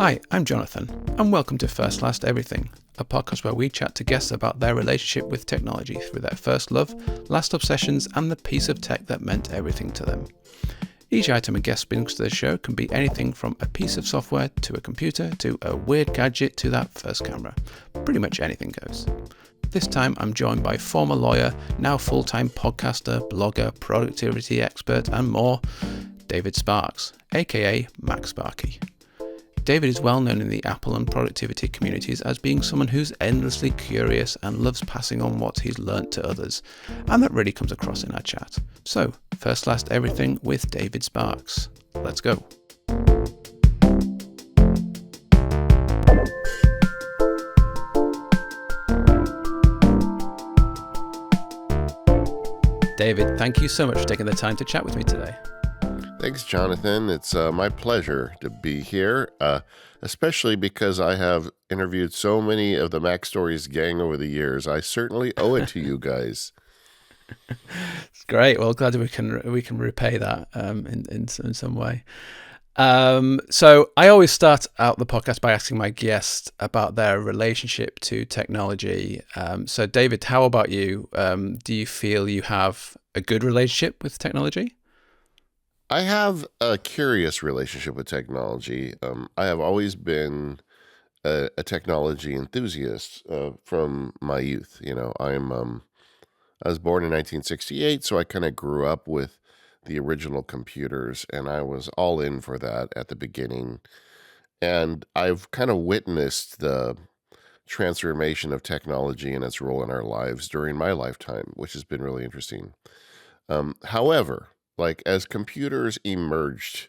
Hi, I'm Jonathan, and welcome to First Last Everything, a podcast where we chat to guests about their relationship with technology through their first love, last obsessions, and the piece of tech that meant everything to them. Each item a guest brings to the show can be anything from a piece of software to a computer to a weird gadget to that first camera. Pretty much anything goes. This time I'm joined by former lawyer, now full-time podcaster, blogger, productivity expert, and more, David Sparks, aka MacSparky. David is well known in the Apple and productivity communities as being someone who's endlessly curious and loves passing on what he's learnt to others, and that really comes across in our chat. So, First Last Everything with David Sparks. Let's go. David, thank you so much for taking the time to chat with me today. Thanks, Jonathan. It's my pleasure to be here, especially because I have interviewed so many of the Mac Stories gang over the years. I certainly owe it to you guys. It's great. Well, glad we can repay that in some way. So I always start out the podcast by asking my guests about their relationship to technology. So, David, how about you? Do you feel you have a good relationship with technology? I have a curious relationship with technology. I have always been a technology enthusiast from my youth. I was born in 1968, so I kind of grew up with the original computers, and I was all in for that at the beginning. And I've kind of witnessed the transformation of technology and its role in our lives during my lifetime, which has been really interesting. However, like as computers emerged,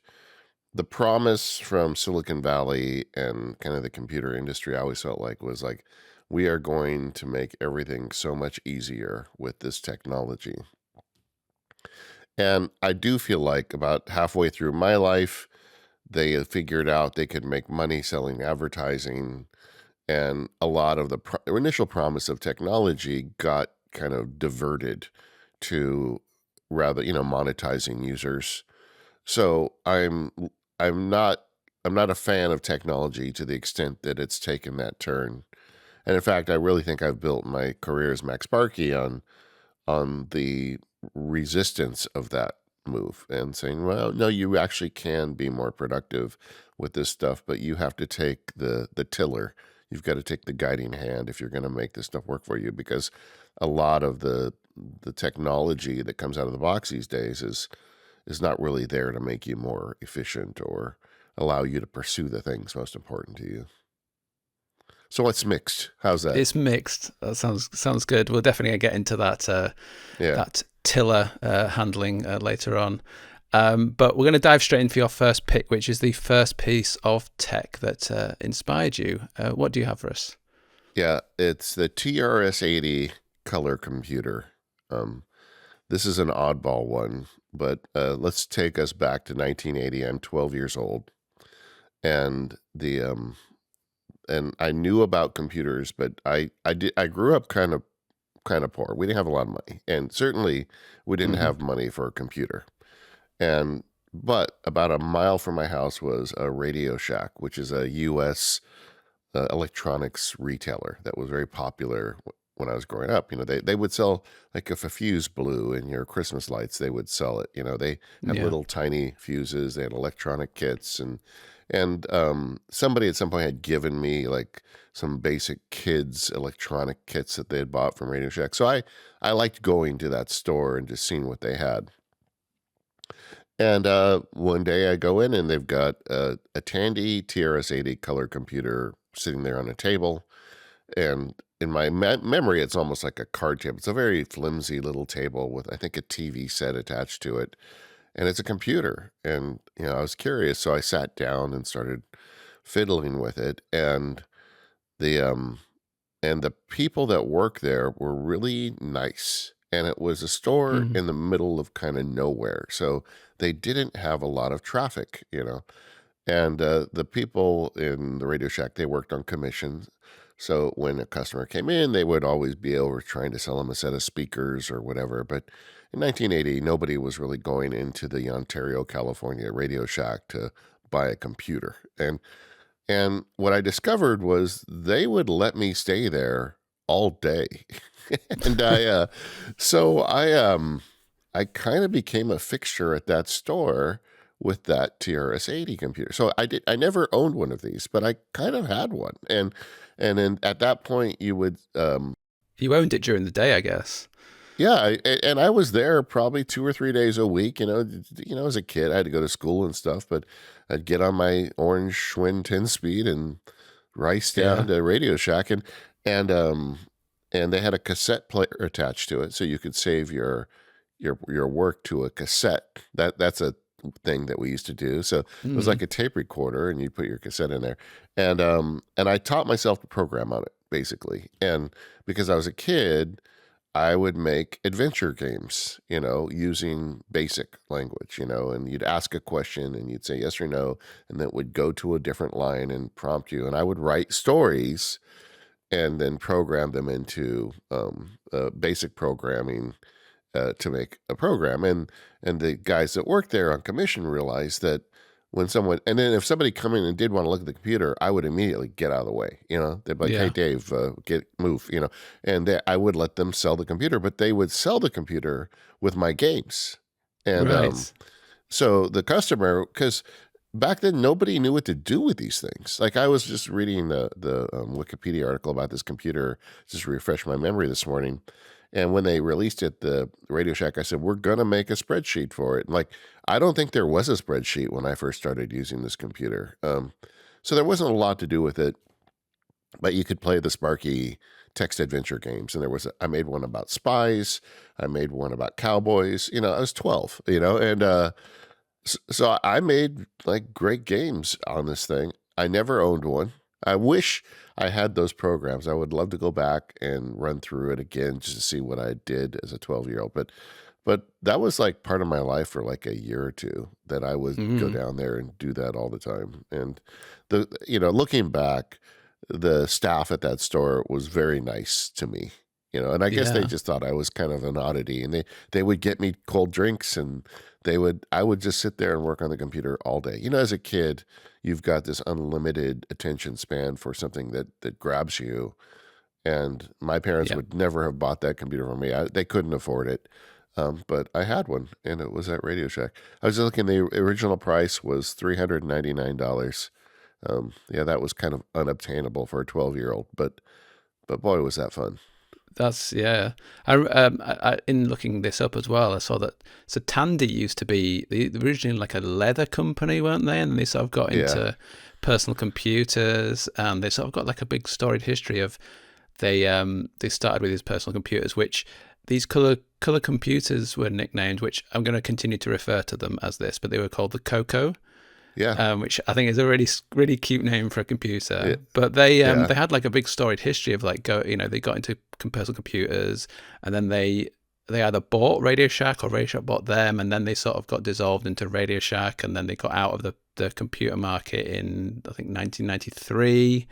the promise from Silicon Valley and kind of the computer industry, I always felt like was like, we are going to make everything so much easier with this technology. And I do feel like about halfway through my life, they had figured out they could make money selling advertising, and a lot of the initial promise of technology got kind of diverted to rather, monetizing users. So I'm not I'm not a fan of technology to the extent that it's taken that turn. And in fact, I really think I've built my career as MacSparky on the resistance of that move and saying, well, no, you actually can be more productive with this stuff, but you have to take the tiller. You've got to take the guiding hand if you're going to make this stuff work for you, because a lot of the technology that comes out of the box these days is not really there to make you more efficient or allow you to pursue the things most important to you. So it's mixed. How's that? It's mixed. That sounds good. We'll definitely get into that that tiller handling later on. But we're going to dive straight into your first pick, which is the first piece of tech that inspired you. What do you have for us? Yeah, it's the TRS-80 color computer. This is an oddball one, but let's take us back to 1980. I'm 12 years old, and and I knew about computers, but I grew up kind of poor. We didn't have a lot of money, and certainly we didn't have money for a computer. But about a mile from my house was a Radio Shack, which is a U.S. Electronics retailer that was very popular when I was growing up. They would sell, like, if a fuse blew in your Christmas lights, they would sell it. They had little tiny fuses. They had electronic kits, and somebody at some point had given me like some basic kids electronic kits that they had bought from Radio Shack. So I liked going to that store and just seeing what they had. And one day I go in and they've got a Tandy TRS-80 color computer sitting there on a table. And in my memory, it's almost like a card table. It's a very flimsy little table with, I think, a TV set attached to it. And it's a computer. And, I was curious. So I sat down and started fiddling with it. And the people that work there were really nice. And it was a store in the middle of kind of nowhere. So they didn't have a lot of traffic, And the people in the Radio Shack, they worked on commissions. So when a customer came in, they would always be over trying to sell them a set of speakers or whatever. But in 1980, nobody was really going into the Ontario, California Radio Shack to buy a computer. And And what I discovered was they would let me stay there all day. And I kind of became a fixture at that store with that TRS-80 computer. So I never owned one of these, but I kind of had one. And then at that point you would You owned it during the day, I guess. yeah, and I was there probably 2 or 3 days a week. As a kid, I had to go to school and stuff, but I'd get on my orange Schwinn 10-speed and race Yeah. down to Radio Shack, and um, and they had a cassette player attached to it, so you could save your work to a cassette. That's a thing that we used to do. So it was like Mm. a tape recorder, and you put your cassette in there, and I taught myself to program on it basically, and because I was a kid. I would make adventure games, using basic language, and you'd ask a question and you'd say yes or no, and then it would go to a different line and prompt you. And I would write stories and then program them into basic programming to make a program. And the guys that worked there on commission realized that when someone, and then if somebody come in and did want to look at the computer, I would immediately get out of the way. They'd be like, "Hey, Yeah. Dave, move." And I would let them sell the computer, but they would sell the computer with my games. And Right. so the customer, because back then nobody knew what to do with these things. Like I was just reading the Wikipedia article about this computer, just to refresh my memory this morning. And when they released it, the Radio Shack, I said, "We're gonna make a spreadsheet for it." And like, I don't think there was a spreadsheet when I first started using this computer. So there wasn't a lot to do with it, but you could play the Sparky text adventure games. And I made one about spies. I made one about cowboys. I was 12. So I made like great games on this thing. I never owned one. I wish I had those programs. I would love to go back and run through it again just to see what I did as a 12-year-old. But that was like part of my life for like a year or two that I would go Mm. down there and do that all the time. And looking back, the staff at that store was very nice to me. And I guess they Yeah. just thought I was kind of an oddity, and they would get me cold drinks, and I would just sit there and work on the computer all day. As a kid, you've got this unlimited attention span for something that grabs you. And my parents Yeah. would never have bought that computer for me. They couldn't afford it. But I had one, and it was at Radio Shack. I was looking, the original price was $399. Yeah, that was kind of unobtainable for a 12-year-old, but boy, was that fun. That's yeah. In looking this up as well, I saw that so Tandy used to be originally like a leather company, weren't they? And they sort of got Yeah. into personal computers, and they sort of got like a big storied history of they started with these personal computers, which these color computers were nicknamed, which I'm going to continue to refer to them as this, but they were called the Coco. Yeah. Which I think is a really cute name for a Yeah. computer. But they Yeah. they had like a big storied history of like they got into personal computers, and then they either bought Radio Shack or Radio Shack bought them, and then they sort of got dissolved into Radio Shack, and then they got out of the computer market in I think 1993.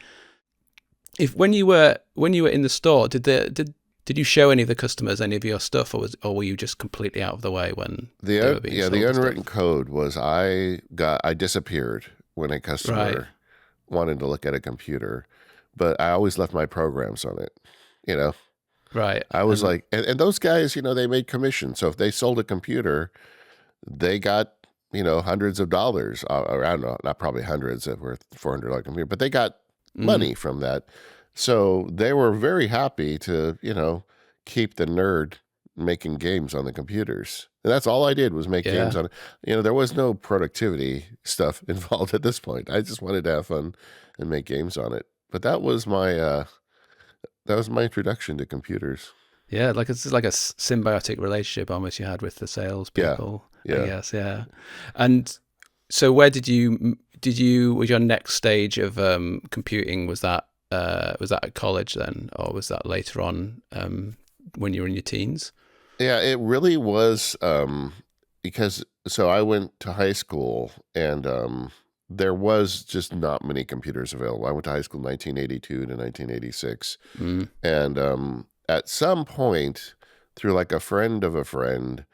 If when you were in the store, did you show any of the customers any of your stuff, or were you just completely out of the way when they were being sold The and unwritten stuff? code was I disappeared when a Right, customer wanted to look at a computer, but I always left my programs on it. You know, right, I was and like, and those guys, they made commission. So if they sold a computer, they got, hundreds of dollars, or I don't know, not probably hundreds that were $400 computer, but they got mm, money from that. So they were very happy to, keep the nerd making games on the computers. And that's all I did was make games yeah. on it. There was no productivity stuff involved at this point. I just wanted to have fun and make games on it. But that was my introduction to computers. Yeah, like it's like a symbiotic relationship almost you had with the Yeah. salespeople, I Yeah. guess. Yeah, and so where was your next stage of computing? Was that at college then, or was that later on when you were in your teens? Yeah, it really was because so I went to high school, and there was just not many computers available. I went to high school 1982 to 1986. Mm, And at some point, through like a friend of a friend,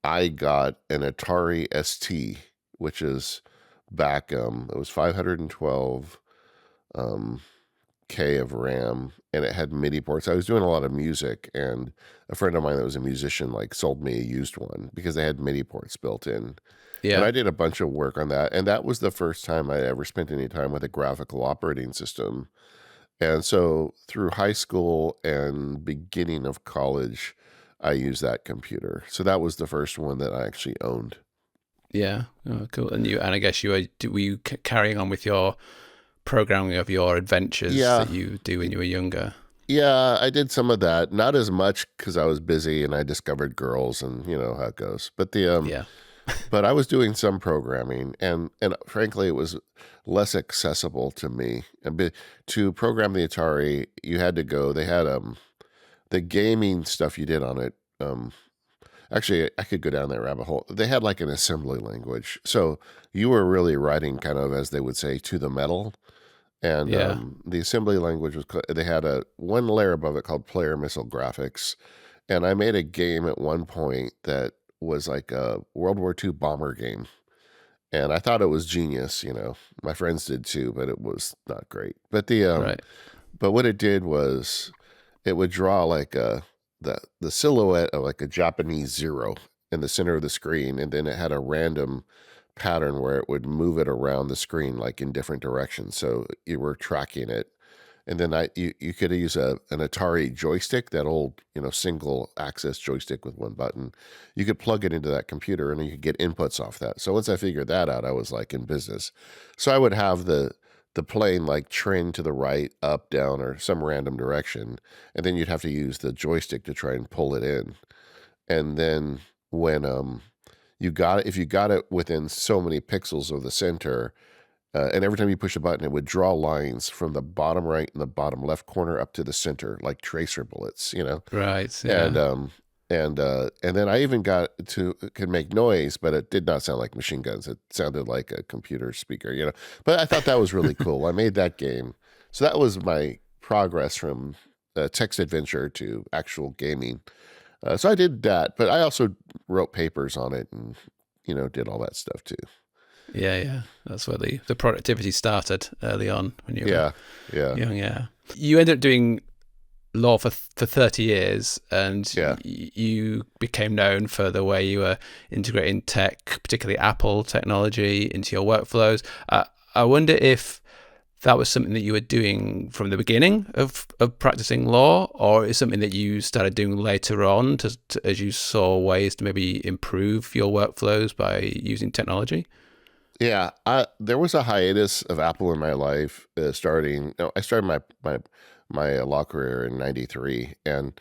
I got an Atari ST, which is back, it was 512 um, K of RAM, and it had MIDI ports. I was doing a lot of music, and a friend of mine that was a musician like sold me a used one because they had MIDI ports built in. And Yeah. I did a bunch of work on that, and that was the first time I ever spent any time with a graphical operating system. And so through high school and beginning of college, I used that computer. So that was the first one that I actually owned. Yeah. Oh, cool. And I guess were you carrying on with your programming of your adventures Yeah, that you do when you were younger? yeah, I did some of that. Not as much because I was busy and I discovered girls, and you know how it goes. Yeah. But I was doing some programming, and frankly, it was less accessible to me. To program the Atari, you had to go. They had the gaming stuff you did on it. Actually, I could go down that rabbit hole. They had like an assembly language, so you were really writing kind of, as they would say, to the metal. And Yeah. the assembly language they had a one layer above it called player missile graphics. And I made a game at one point that was like a World War II bomber game. And I thought it was genius, you know. My friends did too, but it was not great. Right. But what it did was it would draw like the silhouette of like a Japanese zero in the center of the screen, and then it had a random pattern where it would move it around the screen like in different directions. So you were tracking it. And then you could use an Atari joystick, that old, you know, single access joystick with one button. You could plug it into that computer and you could get inputs off that. So once I figured that out, I was like in business. So I would have the plane like trend to the right, up, down, or some random direction, and then you'd have to use the joystick to try and pull it in. And then when if you got it within so many pixels of the center, and every time you push a button, it would draw lines from the bottom right and the bottom left corner up to the center, like tracer bullets, you know. Right. And Yeah. and then I even got to could make noise, but it did not sound like machine guns. It sounded like a computer speaker, you know. But I thought that was really cool. I made that game, so that was my progress from text adventure to actual gaming. So I did that, but I also wrote papers on it and did all that stuff too. Yeah. Yeah. That's where the productivity started early on when you were Yeah, yeah, young. Yeah. You ended up doing law for 30 years, and yeah. you became known for the way you were integrating tech, particularly Apple technology, into your workflows. I wonder if that was something that you were doing from the beginning of practicing law, or is something that you started doing later on as you saw ways to maybe improve your workflows by using technology? Yeah, there was a hiatus of Apple in my life. Starting, I started my law career in '93, and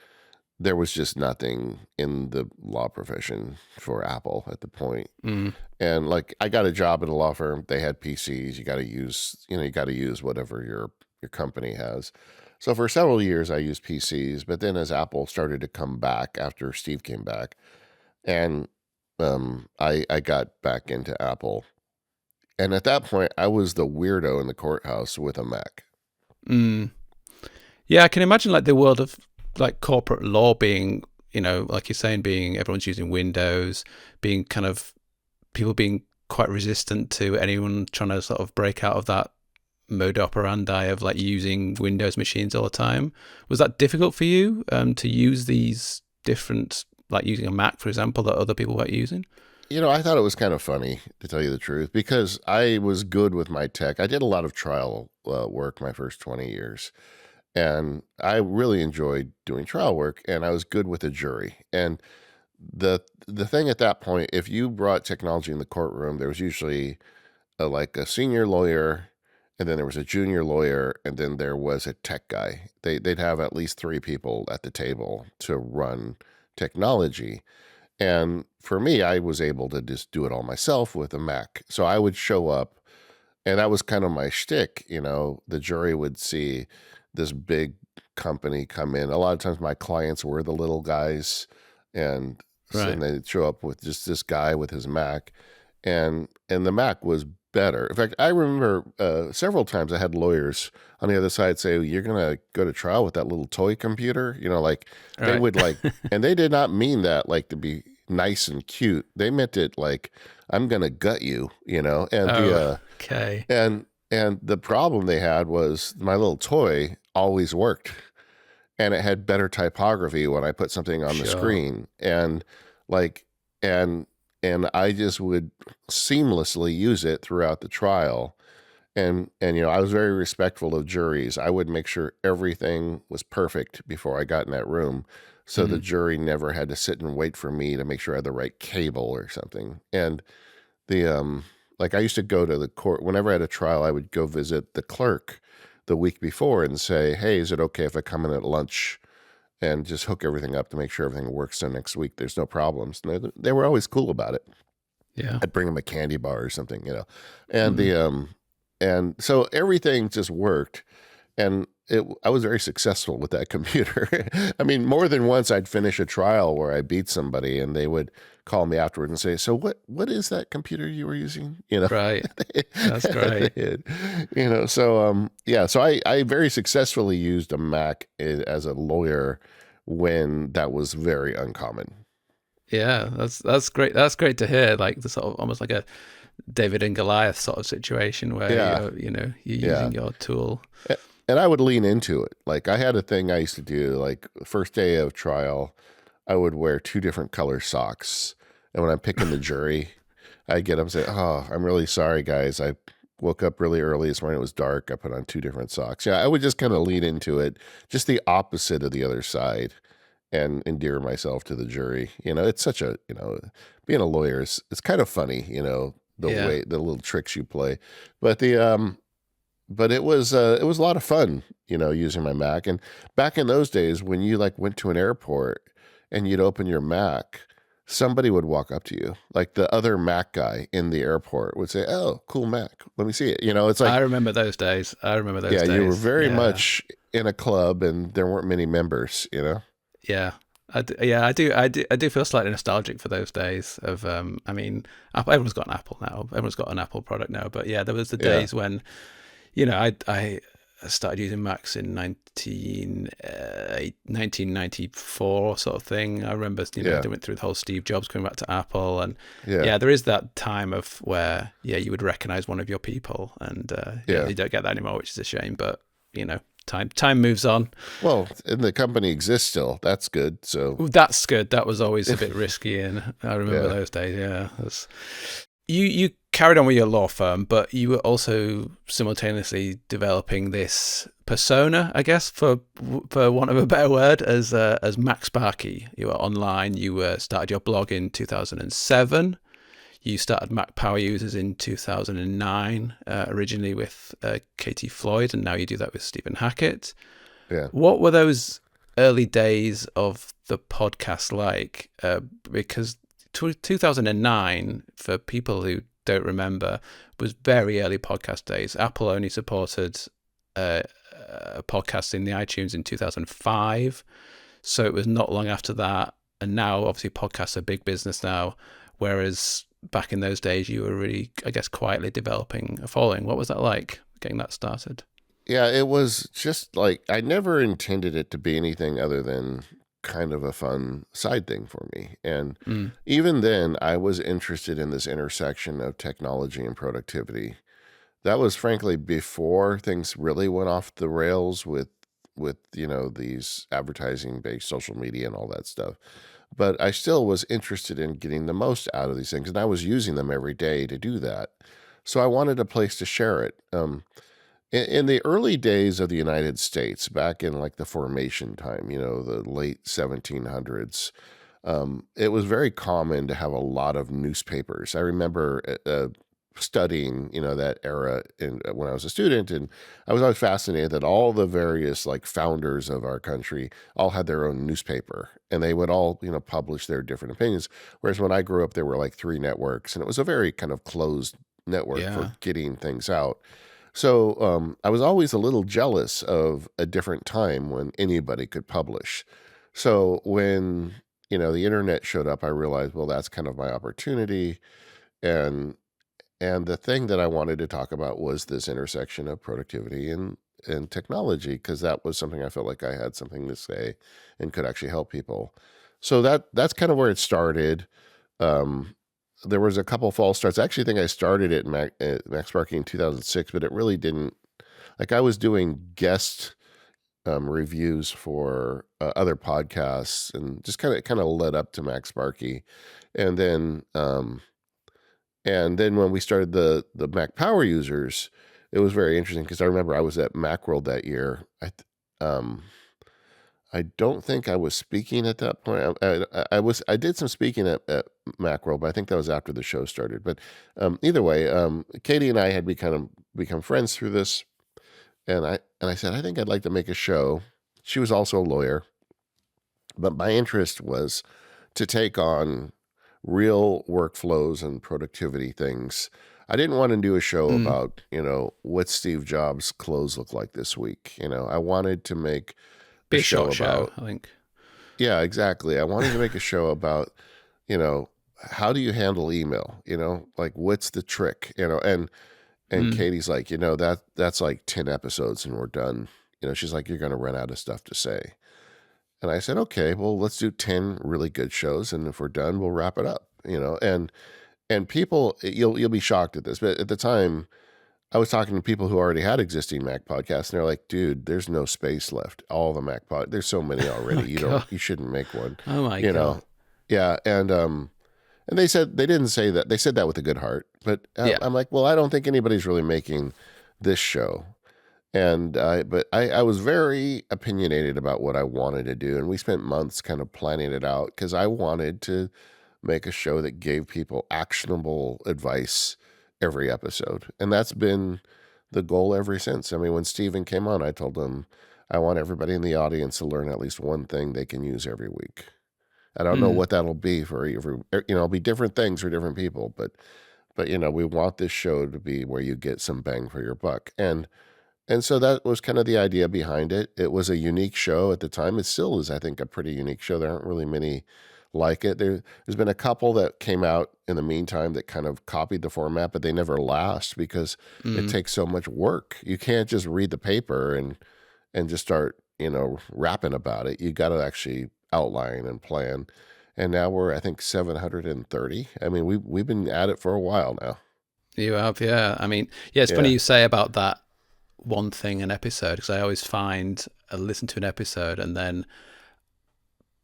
there was just nothing in the law profession for Apple at the point. Mm, And like, I got a job at a law firm. They had PCs. You got to use whatever your company has. So for several years, I used PCs. But then as Apple started to come back after Steve came back, and I got back into Apple. And at that point, I was the weirdo in the courthouse with a Mac. mm. Yeah, I can imagine like the world of like corporate law being, like you're saying, being everyone's using Windows, being kind of people being quite resistant to anyone trying to sort of break out of that mode operandi of like using Windows machines all the time. Was that difficult for you to use these different, like using a Mac, for example, that other people weren't using? I thought it was kind of funny, to tell you the truth, because I was good with my tech. I did a lot of trial work my first 20 years, and I really enjoyed doing trial work, and I was good with a jury. And the thing at that point, if you brought technology in the courtroom, there was usually like a senior lawyer, and then there was a junior lawyer, and then there was a tech guy. They'd have at least three people at the table to run technology. And for me, I was able to just do it all myself with a Mac. So I would show up, and that was kind of my shtick. The jury would see this big company come in. A lot of times my clients were the little guys, and Right. and they'd show up with just this guy with his Mac, and the Mac was better. In fact, I remember several times I had lawyers on the other side say, "You're gonna go to trial with that little toy computer," like they Right. would like, and they did not mean that like to be nice and cute. They meant it like, "I'm gonna gut you," and Oh, okay. and And the problem they had was my little toy always worked, and it had better typography when I put something on the Sure. screen. And like, and, and I just would seamlessly use it throughout the trial. And I was very respectful of juries. I would make sure everything was perfect before I got in that room, so the Mm. jury never had to sit and wait for me to make sure I had the right cable or something. And the like I used to go to the court whenever I had a trial. I would go visit the clerk the week before and say, "Hey, is it okay if I come in at lunch and just hook everything up to make sure everything works so next week there's no problems?" And they were always cool about it. Yeah. I'd bring them a candy bar or something. And Mm. and so everything just worked, and I was very successful with that computer. I mean, more than once I'd finish a trial where I beat somebody, and they would call me afterward and say, "So what is that computer you were using?" Right. That's great. Yeah. So I very successfully used a Mac as a lawyer when that was very uncommon. Yeah, that's great. That's great to hear. Like the sort of almost like a David and Goliath sort of situation where Yeah. you're Yeah. using your tool. And I would lean into it. Like I had a thing I used to do, like the first day of trial, I would wear two different color socks. And when I'm picking the jury, I get up and say, "Oh, I'm really sorry, guys. I woke up really early this morning. It was dark. I put on two different socks." Yeah, I would just kind of lean into it, just the opposite of the other side, and endear myself to the jury. It's such being a lawyer is it's kind of funny, Yeah. the little tricks you play. But it was a lot of fun, using my Mac. And back in those days, when you like went to an airport and you'd open your Mac, somebody would walk up to you, like the other Mac guy in the airport would say, "Oh, cool Mac. Let me see it." It's I like, remember those days. I remember those yeah, you were days. very Yeah. much in a club, and there weren't many members. Yeah. Yeah, I do feel slightly nostalgic for those days of I mean, everyone's got an Apple now. Everyone's got an Apple product now, but yeah, there was the Yeah. days when I started using Macs in 1994 sort of thing. I remember, Yeah. they went through the whole Steve Jobs coming back to Apple. And Yeah. yeah, there is that time of where, yeah, you would recognize one of your people. And yeah, Yeah. you don't get that anymore, which is a shame. But, time moves on. Well, and the company exists still. That's good. So, Ooh, that's good. That was always a bit risky. And I remember yeah. those days. Yeah. You carried on with your law firm, but you were also simultaneously developing this persona, I guess, for want of a better word, as MacSparky. You were online. You started your blog in 2007. You started Mac Power Users in 2009, originally with Katie Floyd, and now you do that with Stephen Hackett. Yeah. What were those early days of the podcast like? Because 2009, for people who don't remember, was very early podcast days. Apple only supported podcasts in the iTunes in 2005, so it was not long after that. And now, obviously, podcasts are big business now, whereas back in those days, you were really, I guess, quietly developing a following. What was that like, getting that started? Yeah, it was just like I never intended it to be anything other than kind of a fun side thing for me. And Mm, even then, I was interested in this intersection of technology and productivity. That was frankly before things really went off the rails with these advertising based social media and all that stuff. But I still was interested in getting the most out of these things, and I was using them every day to do that. So I wanted a place to share it. In the early days of the United States, back in like the formation time, the late 1700s, it was very common to have a lot of newspapers. I remember studying, that era when I was a student, and I was always fascinated that all the various like founders of our country all had their own newspaper, and they would all, publish their different opinions. Whereas when I grew up, there were like three networks, and it was a very kind of closed network yeah. for getting things out. So I was always a little jealous of a different time when anybody could publish. So when the internet showed up, I realized, well, that's kind of my opportunity. And the thing that I wanted to talk about was this intersection of productivity and technology, because that was something I felt like I had something to say and could actually help people. So that's kind of where it started. Um, there was a couple false starts. I actually think I started at MacSparky in 2006, but it really didn't. Like I was doing guest reviews for other podcasts, and just kind of led up to MacSparky, and then when we started the Mac Power Users, it was very interesting because I remember I was at Macworld that year. Um, I don't think I was speaking at that point. I did some speaking at Macworld, but I think that was after the show started. But either way, Katie and I had become friends through this, and I said I think I'd like to make a show. She was also a lawyer, but my interest was to take on real workflows and productivity things. I didn't want to do a show Mm. about, what Steve Jobs' clothes look like this week. I wanted to make Be a a show short show, about, I think. yeah, exactly. I wanted to make a show about, you know, how do you handle email? Like what's the trick? And Mm. Katie's like, that's like 10 episodes and we're done. She's like, you're going to run out of stuff to say. And I said, okay, well, let's do 10 really good shows. And if we're done, we'll wrap it up, and people, you'll be shocked at this, but at the time I was talking to people who already had existing Mac podcasts, and they're like, dude, there's no space left. All the there's so many Oh already. my God. You shouldn't make one, Oh my you God. know? Yeah. And they said, they didn't say that. They said that with a good heart, but Yeah. I'm like, well, I don't think anybody's really making this show. But I was very opinionated about what I wanted to do. And we spent months kind of planning it out because I wanted to make a show that gave people actionable advice every episode. And that's been the goal ever since. I mean, when Steven came on, I told him, I want everybody in the audience to learn at least one thing they can use every week. I don't know Mm. what that'll be for every, it'll be different things for different people, but we want this show to be where you get some bang for your buck. And so that was kind of the idea behind it. It was a unique show at the time. It still is, I think, a pretty unique show. There aren't really many like it. There's been a couple that came out in the meantime that kind of copied the format, but they never last because it Mm. takes so much work. You can't just read the paper and just start, rapping about it. You got to actually outline and plan. And now we're, I think, 730. I mean, we've been at it for a while now. You have, yeah. I mean, yeah, it's funny Yeah. you say about that one thing an episode, because I always find I listen to an episode and then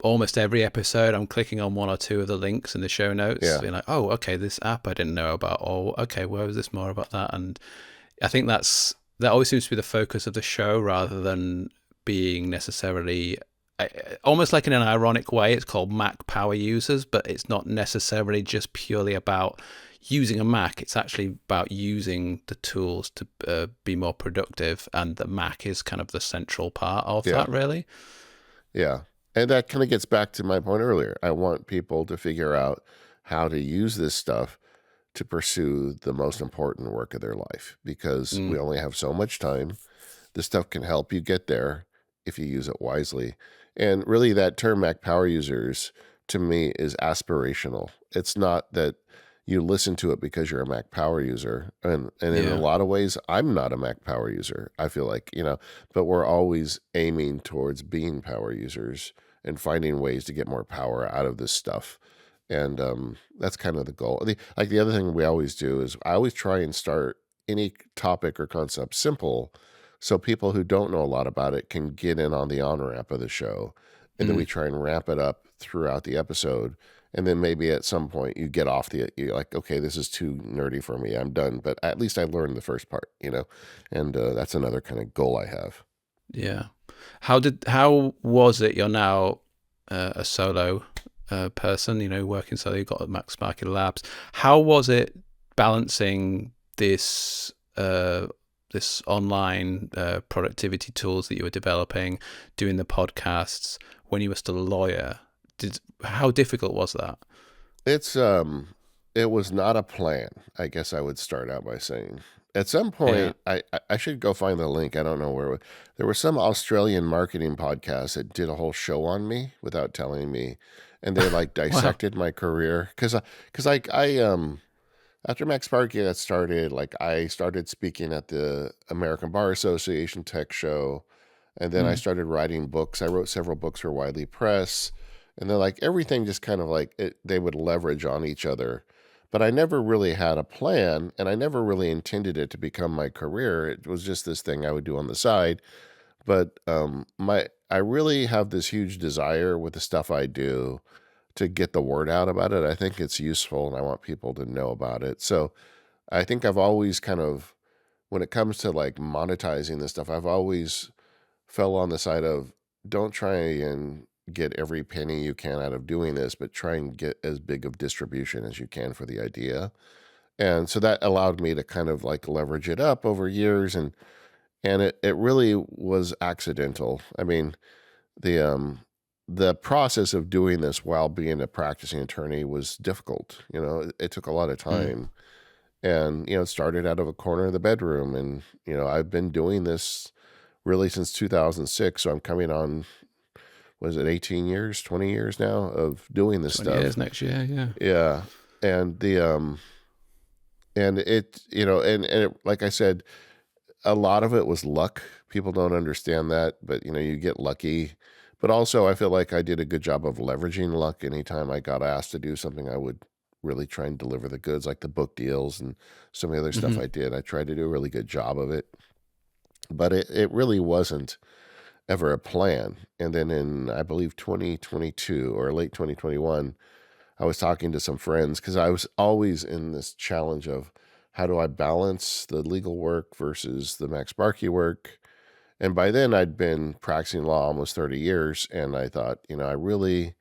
almost every episode I'm clicking on one or two of the links in the show notes, Yeah. being like, oh, okay, this app I didn't know about, or okay, where was this more about that? And I think that always seems to be the focus of the show rather than being necessarily almost like in an ironic way. It's called Mac Power Users, but it's not necessarily just purely about using a Mac. It's actually about using the tools to be more productive, and the Mac is kind of the central part of Yeah. that, really. Yeah. And that kind of gets back to my point earlier. I want people to figure out how to use this stuff to pursue the most important work of their life because we Mm. only have so much time. This stuff can help you get there if you use it wisely. And really, that term Mac Power Users to me is aspirational. It's not that you listen to it because you're a Mac Power user. And in a Yeah. lot of ways, I'm not a Mac Power user. I feel like, but we're always aiming towards being power users and finding ways to get more power out of this stuff. And that's kind of the goal. The other thing we always do is I always try and start any topic or concept simple so people who don't know a lot about it can get in on the on-ramp of the show. And then we Mm. try and ramp it up throughout the episode. And then maybe at some point you get off you're like, okay, this is too nerdy for me. I'm done. But at least I learned the first part, and that's another kind of goal I have. Yeah. How was it? You're now a solo person, working solo. You've got MacSparky Labs. How was it balancing this online productivity tools that you were developing, doing the podcasts when you were still a lawyer? How difficult was that? It was not a plan. I guess I would start out by saying. At some Yeah. point, I should go find the link. I don't know where. There was some Australian marketing podcast that did a whole show on me without telling me, and they like Wow. dissected my career because after MacSparky got started, like I started speaking at the American Bar Association Tech Show, and then I Mm. started writing books. I wrote several books for Widely Press, and then like everything just kind of like they would leverage on each other. but I never really had a plan, and I never really intended it to become my career. It was just this thing I would do on the side. But I really have this huge desire with the stuff I do to get the word out about it. I think it's useful, and I want people to know about it. So I think I've always kind of, when it comes to like monetizing this stuff, I've always fell on the side of, don't try and get every penny you can out of doing this, but try and get as big of distribution as you can for the idea. And so that allowed me to kind of like leverage it up over years, and it really was accidental. I mean, the process of doing this while being a practicing attorney was difficult. It took a lot of Mm. time. And, it started out of a corner of the bedroom. And, I've been doing this really since 2006. So I'm coming on, was it 18 years, 20 years now of doing this 20 stuff. years next year, yeah. Yeah. And and it, and it, like I said, a lot of it was luck. People don't understand that, but you get lucky. But also I feel like I did a good job of leveraging luck. Anytime I got asked to do something, I would really try and deliver the goods, like the book deals and some of the other stuff Mm-hmm. I did. I tried to do a really good job of it, but it really wasn't ever a plan. And then in, I believe, 2022 or late 2021, I was talking to some friends because I was always in this challenge of, how do I balance the legal work versus the MacSparky work? And by then I'd been practicing law almost 30 years. And I thought, I really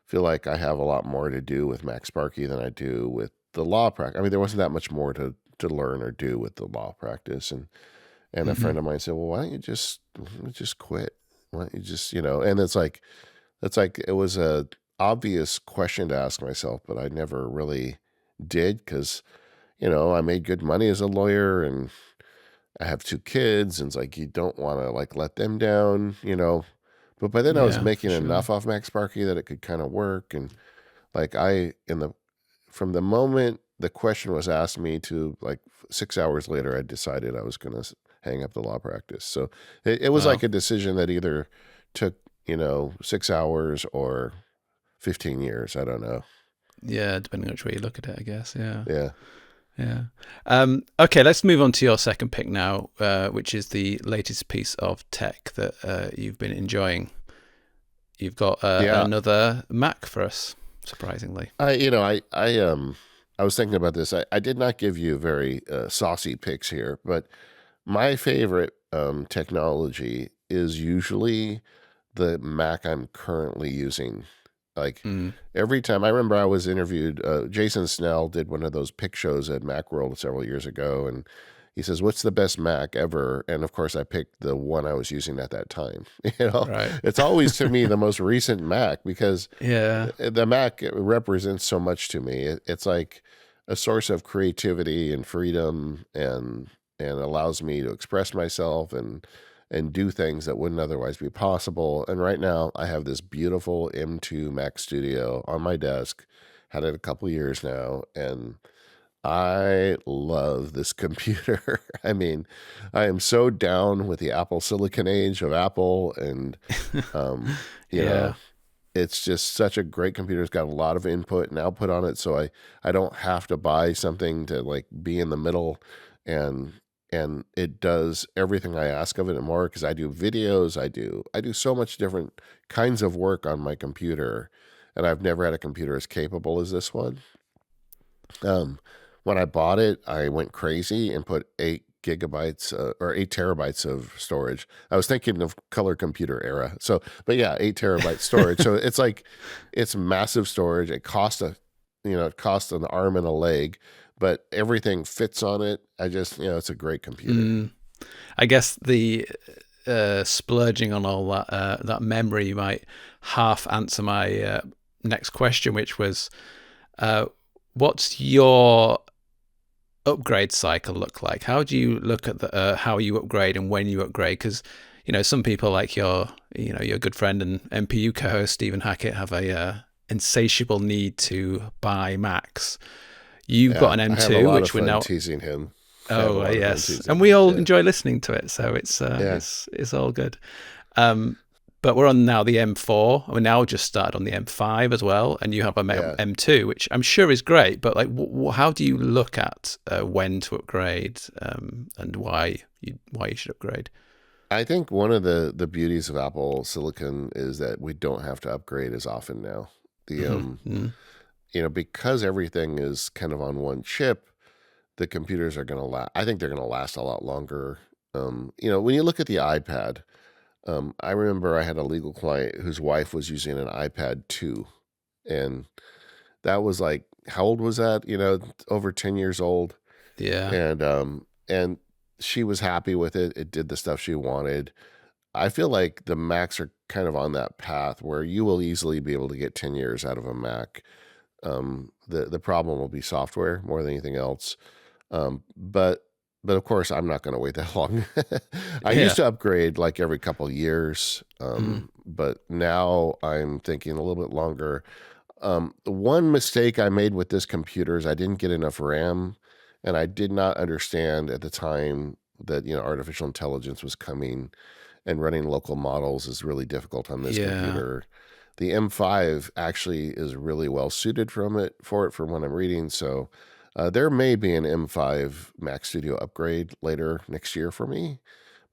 feel like I have a lot more to do with MacSparky than I do with the law practice. I mean, there wasn't that much more to learn or do with the law practice. And a Mm-hmm. friend of mine said, well, why don't you just quit? Why don't you just, and it's like it was a obvious question to ask myself, but I never really did, because, I made good money as a lawyer, and I have 2 kids, and it's like, you don't want to like let them down. But by then I was Yeah, for making sure. enough off MacSparky that it could kind of work. And like from the moment the question was asked me to like 6 hours later, I decided I was going to hang up the law practice. So it was Wow. like a decision that either took, 6 hours or 15 years. I don't know. Yeah, depending on which way you look at it, I guess. Yeah. Yeah. Yeah. Okay, let's move on to your second pick now, which is the latest piece of tech that you've been enjoying. You've got Yeah. another Mac for us, surprisingly. I was thinking about this. I did not give you very saucy picks here, but my favorite technology is usually the Mac I'm currently using. Like Mm. every time, I remember I was interviewed, Jason Snell did one of those pick shows at Macworld several years ago, and he says, "What's the best Mac ever?" And of course, I picked the one I was using at that time. Right. It's always to me the most recent Mac, because Yeah. the Mac represents so much to me. It's like a source of creativity and freedom, and allows me to express myself and do things that wouldn't otherwise be possible. And right now I have this beautiful M2 Mac Studio on my desk. Had it a couple years now, and I love this computer. I mean, I am so down with the Apple Silicon age of Apple, and um, you Yeah. know, it's just such a great computer. It's got a lot of input and output on it, so I don't have to buy something to like be in the middle, and it does everything I ask of it and more, because I do videos, I do so much different kinds of work on my computer, and I've never had a computer as capable as this one. Um, when I bought it, I went crazy and put 8 gigabytes or 8 terabytes of storage. I was thinking of color computer era. So, but yeah, 8 terabyte storage. So it's like, it's massive storage. It costs an arm and a leg, but everything fits on it. It's a great computer. Mm. I guess the splurging on all that memory might half answer my next question, which was, what's your upgrade cycle look like? How do you look at how you upgrade and when you upgrade? Because some people like your good friend and MPU co-host Stephen Hackett have a insatiable need to buy Macs. You've got Yeah, an I have a M2, lot of which we're fun now. teasing him. I have a Oh lot of fun yes, teasing and we him. all Yeah. enjoy listening to it, so it's Yeah. it's all good. Um, but we're on now the M4. We now just started on the M5 as well, and you have a Yeah. M2, which I'm sure is great. But like, how do you look at when to upgrade and why you should upgrade? I think one of the beauties of Apple Silicon is that we don't have to upgrade as often now. The Mm-hmm. because everything is kind of on one chip, the computers are going to last. I think they're going to last a lot longer. When you look at the iPad, I remember I had a legal client whose wife was using an iPad 2, and that was like, how old was that? Over 10 years old. Yeah. And she was happy with it. It did the stuff she wanted. I feel like the Macs are kind of on that path where you will easily be able to get 10 years out of a Mac. The problem will be software more than anything else. But of course, I'm not going to wait that long. I used Yeah. to upgrade like every couple years, Mm. but now I'm thinking a little bit longer. The one mistake I made with this computer is I didn't get enough RAM, and I did not understand at the time that artificial intelligence was coming, and running local models is really difficult on this Yeah. computer. The M5 actually is really well suited for it from what I'm reading. So there may be an M5 Mac Studio upgrade later next year for me,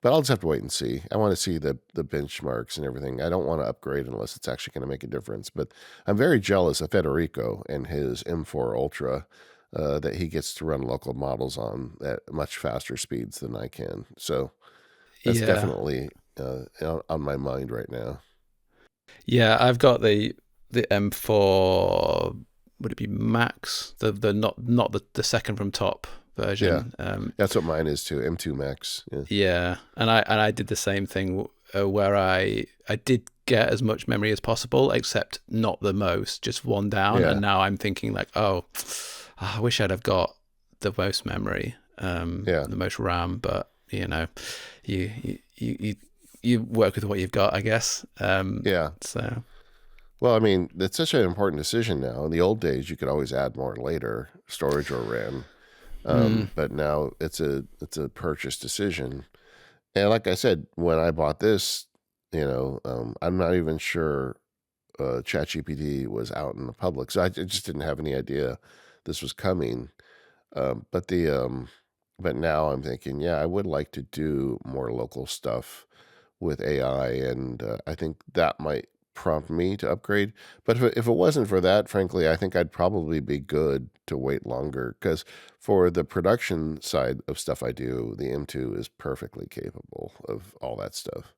but I'll just have to wait and see. I want to see the benchmarks and everything. I don't want to upgrade unless it's actually going to make a difference. But I'm very jealous of Federico and his M4 Ultra, that he gets to run local models on at much faster speeds than I can. So that's Yeah. definitely on my mind right now. Yeah, I've got the M4. Would it be Max? The not the second from top Yeah, version. that's what mine is too. M2 Max. Yeah, Yeah, and I did the same thing where I did get as much memory as possible, except not the most, just one down. And yeah, now I'm thinking like, oh, I wish I'd have got the most memory, yeah, the most RAM. But you you work with what you've got, I guess. yeah. So Well, I mean, it's such an important decision now. In the old days, you could always add more later, storage or RAM. mm, But now it's a purchase decision. And like I said, when I bought this, I'm not even sure ChatGPT was out in the public, so I just didn't have any idea this was coming. Um, but the but now I'm thinking, yeah, I would like to do more local stuff with AI, and I think that might prompt me to upgrade. But if it wasn't for that, frankly, I think I'd probably be good to wait longer, because for the production side of stuff I do, the M2 is perfectly capable of all that stuff.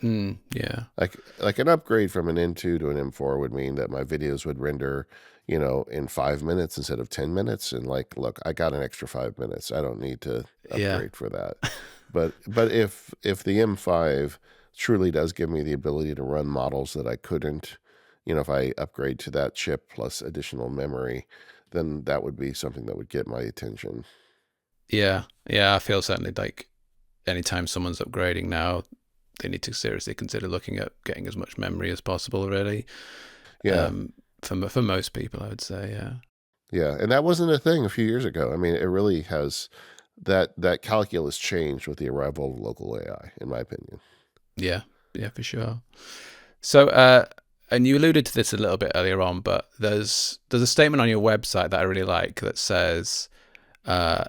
yeah, Like an upgrade from an M2 to an M4 would mean that my videos would render, in 5 minutes instead of 10 minutes. And like, look, I got an extra 5 minutes. I don't need to yeah. upgrade for that. But if the M5 truly does give me the ability to run models that I couldn't, if I upgrade to that chip plus additional memory, then that would be something that would get my attention. Yeah, yeah, I feel certainly like anytime someone's upgrading now, they need to seriously consider looking at getting as much memory as possible, really. Yeah. For most people, I would say, yeah. Yeah, and that wasn't a thing a few years ago. I mean, it really has, that calculus changed with the arrival of local AI, in my opinion. Yeah, yeah, for sure. So, and you alluded to this a little bit earlier on, but there's a statement on your website that I really like that says, uh,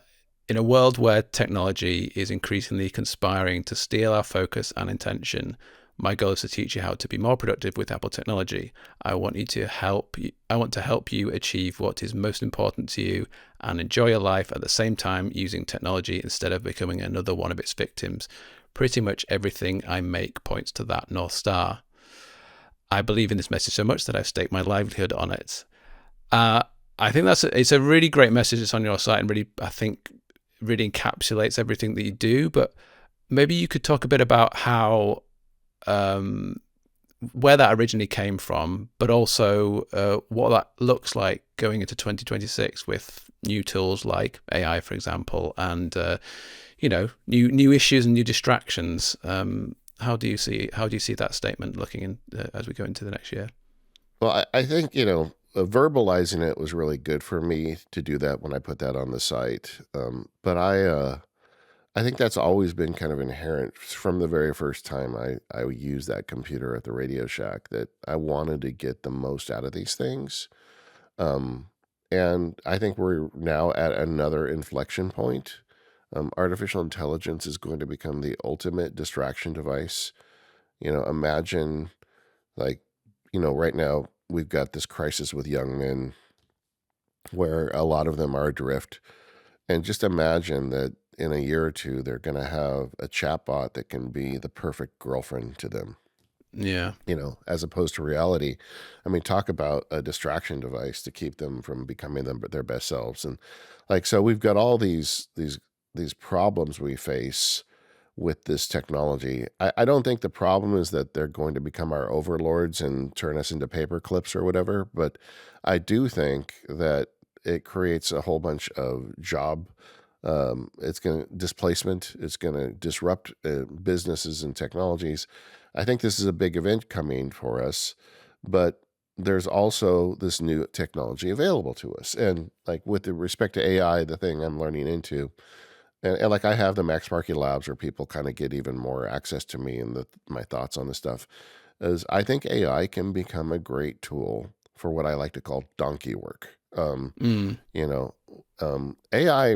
in a world where technology is increasingly conspiring to steal our focus and intention, my goal is to teach you how to be more productive with Apple technology. I want to help you achieve what is most important to you and enjoy your life at the same time using technology instead of becoming another one of its victims. Pretty much everything I make points to that North Star. I believe in this message so much that I've staked my livelihood on it. Uh, I think it's a really great message that's on your site, and really, I think, really encapsulates everything that you do. But maybe you could talk a bit about how, where that originally came from, but also what that looks like going into 2026 with new tools like AI, for example, and new issues and new distractions. How do you see that statement looking in as we go into the next year? Well, I think, verbalizing it was really good for me to do that when I put that on the site. But I think that's always been kind of inherent from the very first time I used that computer at the Radio Shack, that I wanted to get the most out of these things. Um, and I think we're now at another inflection point. Artificial intelligence is going to become the ultimate distraction device. Imagine, like, right now we've got this crisis with young men where a lot of them are adrift. And just imagine that in a year or two, they're going to have a chatbot that can be the perfect girlfriend to them, Yeah. as opposed to reality. I mean, talk about a distraction device to keep them from becoming their best selves. And so we've got all these problems we face with this technology. I don't think the problem is that they're going to become our overlords and turn us into paper clips or whatever, but I do think that it creates a whole bunch of job. It's going to displacement. It's going to disrupt businesses and technologies. I think this is a big event coming for us, but there's also this new technology available to us. And like with respect to AI, the thing I'm learning into, and like I have the MacSparky labs where people kind of get even more access to me and my thoughts on this stuff, is I think AI can become a great tool for what I like to call donkey work. Mm. You know, AI,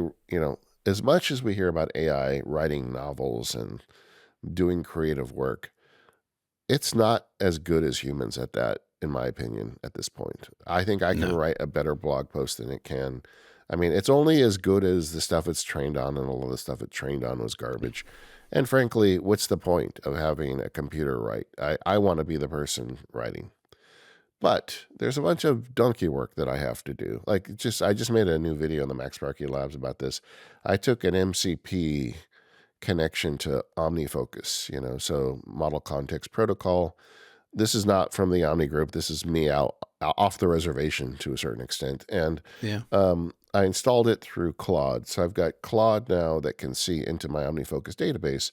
as much as we hear about AI writing novels and doing creative work, it's not as good as humans at that, in my opinion, at this point. I think I can No. write a better blog post than it can. I mean, it's only as good as the stuff it's trained on, and all of the stuff it trained on was garbage. And frankly, what's the point of having a computer write? I want to be the person writing. But there's a bunch of donkey work that I have to do. I just made a new video on the MacSparky Labs about this. I took an MCP connection to OmniFocus, so Model Context Protocol. This is not from the Omni group. This is me out off the reservation to a certain extent. And Yeah. I installed it through Claude. So I've got Claude now that can see into my OmniFocus database.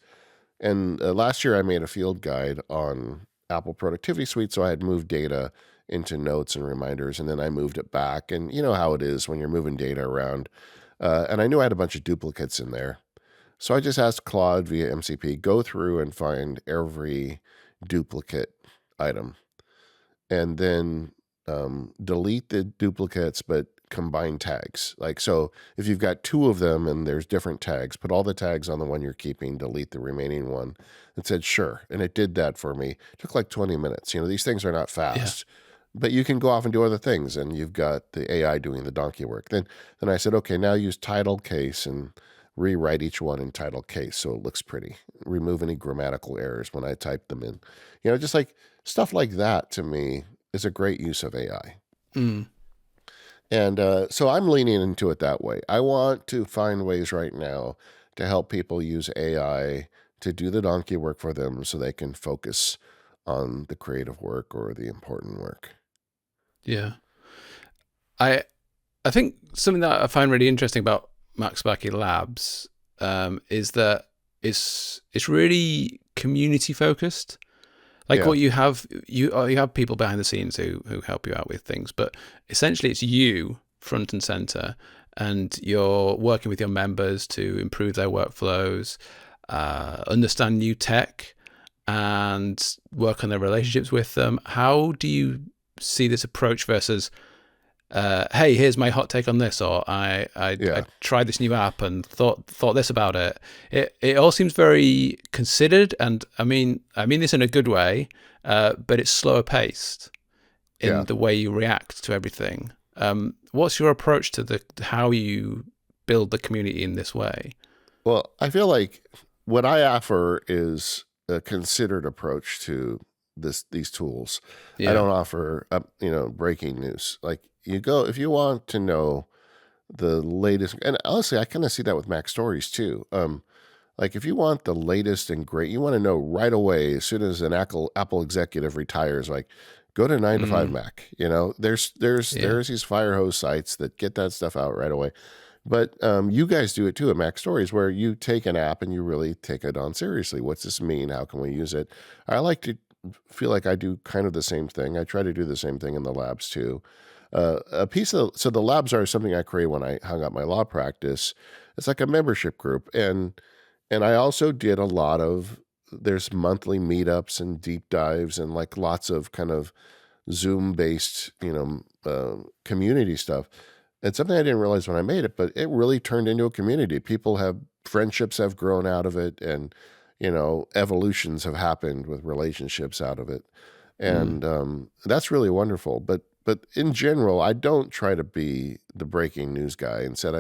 And last year I made a field guide on Apple Productivity Suite. So I had moved data into notes and reminders, and then I moved it back. And you know how it is when you're moving data around. And I knew I had a bunch of duplicates in there. So I just asked Claude via MCP, go through and find every duplicate item, and then delete the duplicates, but combine tags. So if you've got two of them and there's different tags, put all the tags on the one you're keeping, delete the remaining one. It said, sure. And it did that for me. It took like 20 minutes. These things are not fast. But you can go off and do other things, and you've got the AI doing the donkey work. Then I said, okay, now use title case and rewrite each one in title case so it looks pretty. Remove any grammatical errors when I type them in. Just like stuff like that to me is a great use of AI. Mm. And so I'm leaning into it that way. I want to find ways right now to help people use AI to do the donkey work for them so they can focus on the creative work or the important work. Yeah. I think something that I find really interesting about MacSparky Labs is that it's really community focused. Like what you have people behind the scenes who help you out with things, but essentially it's you front and center, and you're working with your members to improve their workflows, understand new tech, and work on their relationships with them. How do you see this approach versus hey, here's my hot take on this, or I tried this new app and thought this about it. It all seems very considered, and I mean this in a good way, but it's slower paced in the way you react to everything. What's your approach to how you build the community in this way? Well, I feel like what I offer is a considered approach to these tools. I don't offer breaking news. Like, if you want to know the latest, and honestly, I kind of see that with Mac Stories too. Like if you want the latest and great, you want to know right away as soon as an Apple executive retires, like go to 9 to 5 Mac. There's these fire hose sites that get that stuff out right away. But you guys do it too at Mac Stories, where you take an app and you really take it on seriously. What's this mean? How can we use it? I like to feel like I do kind of the same thing. I try to do the same thing in the labs too. So the labs are something I created when I hung up my law practice. It's like a membership group, and And I also did a lot of, there's monthly meetups and deep dives and like lots of kind of Zoom based, community stuff. It's something I didn't realize when I made it, but it really turned into a community. Friendships have grown out of it, and, evolutions have happened with relationships out of it. Mm. And that's really wonderful. But in general, I don't try to be the breaking news guy. Instead,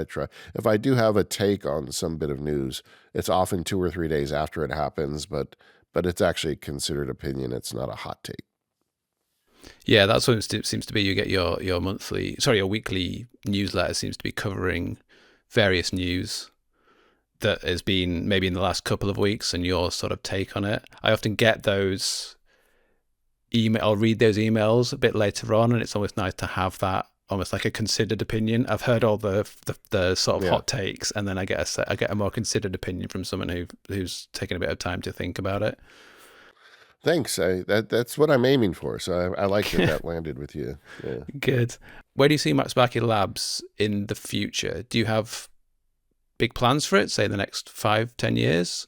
if I do have a take on some bit of news, it's often 2 or 3 days after it happens, but it's actually considered opinion. It's not a hot take. Yeah, that's what it seems to be. You get your weekly newsletter seems to be covering various news that has been maybe in the last couple of weeks, and your sort of take on it. I often get those I'll read those emails a bit later on, and it's always nice to have that almost like a considered opinion. I've heard all the sort of Yeah. hot takes, and then I get a more considered opinion from someone who's taken a bit of time to think about it. Thanks. That's what I'm aiming for. So I like that landed with you. Yeah. Good. Where do you see MacSparky Labs in the future? Do you have big plans for it, say the next 5-10 years?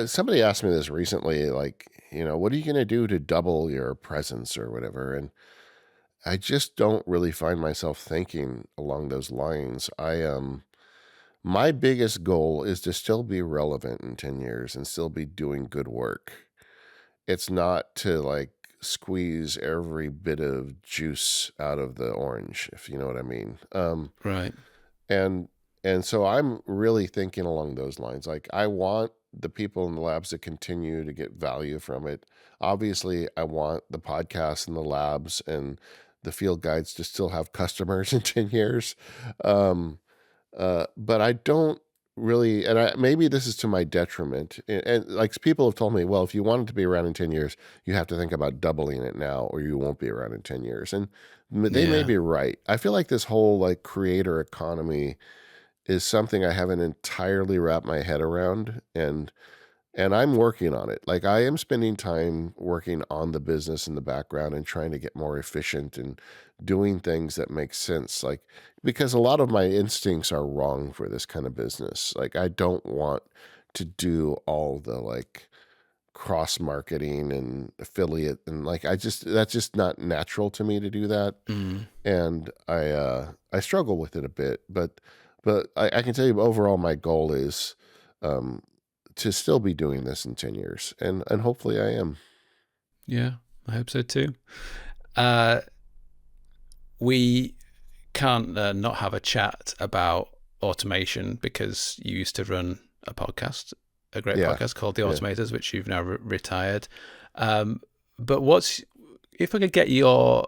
Somebody asked me this recently, like, what are you going to do to double your presence or whatever? And I just don't really find myself thinking along those lines. My biggest goal is to still be relevant in 10 years and still be doing good work. It's not to like squeeze every bit of juice out of the orange, if you know what I mean. Right. And and so I'm really thinking along those lines. Like I want the people in the labs to continue to get value from it. Obviously, I want the podcasts and the labs and the field guides to still have customers in 10 years. Um, but I don't really, and maybe this is to my detriment. And like people have told me, well, if you want it to be around in 10 years, you have to think about doubling it now, or you won't be around in 10 years. And they may Yeah. be right. I feel like this whole like creator economy is something I haven't entirely wrapped my head around, and I'm working on it. Like I am spending time working on the business in the background and trying to get more efficient and doing things that make sense. Like because a lot of my instincts are wrong for this kind of business. Like I don't want to do all the like cross marketing and affiliate and like that's just not natural to me to do that. Mm. And I struggle with it a bit, but I can tell you overall my goal is um, to still be doing this in 10 years, and hopefully I am. Yeah, I hope so too. Uh, we can't not have a chat about automation because you used to run a great Yeah, podcast called The yeah. Automators, which you've now retired. Um, but if I could get your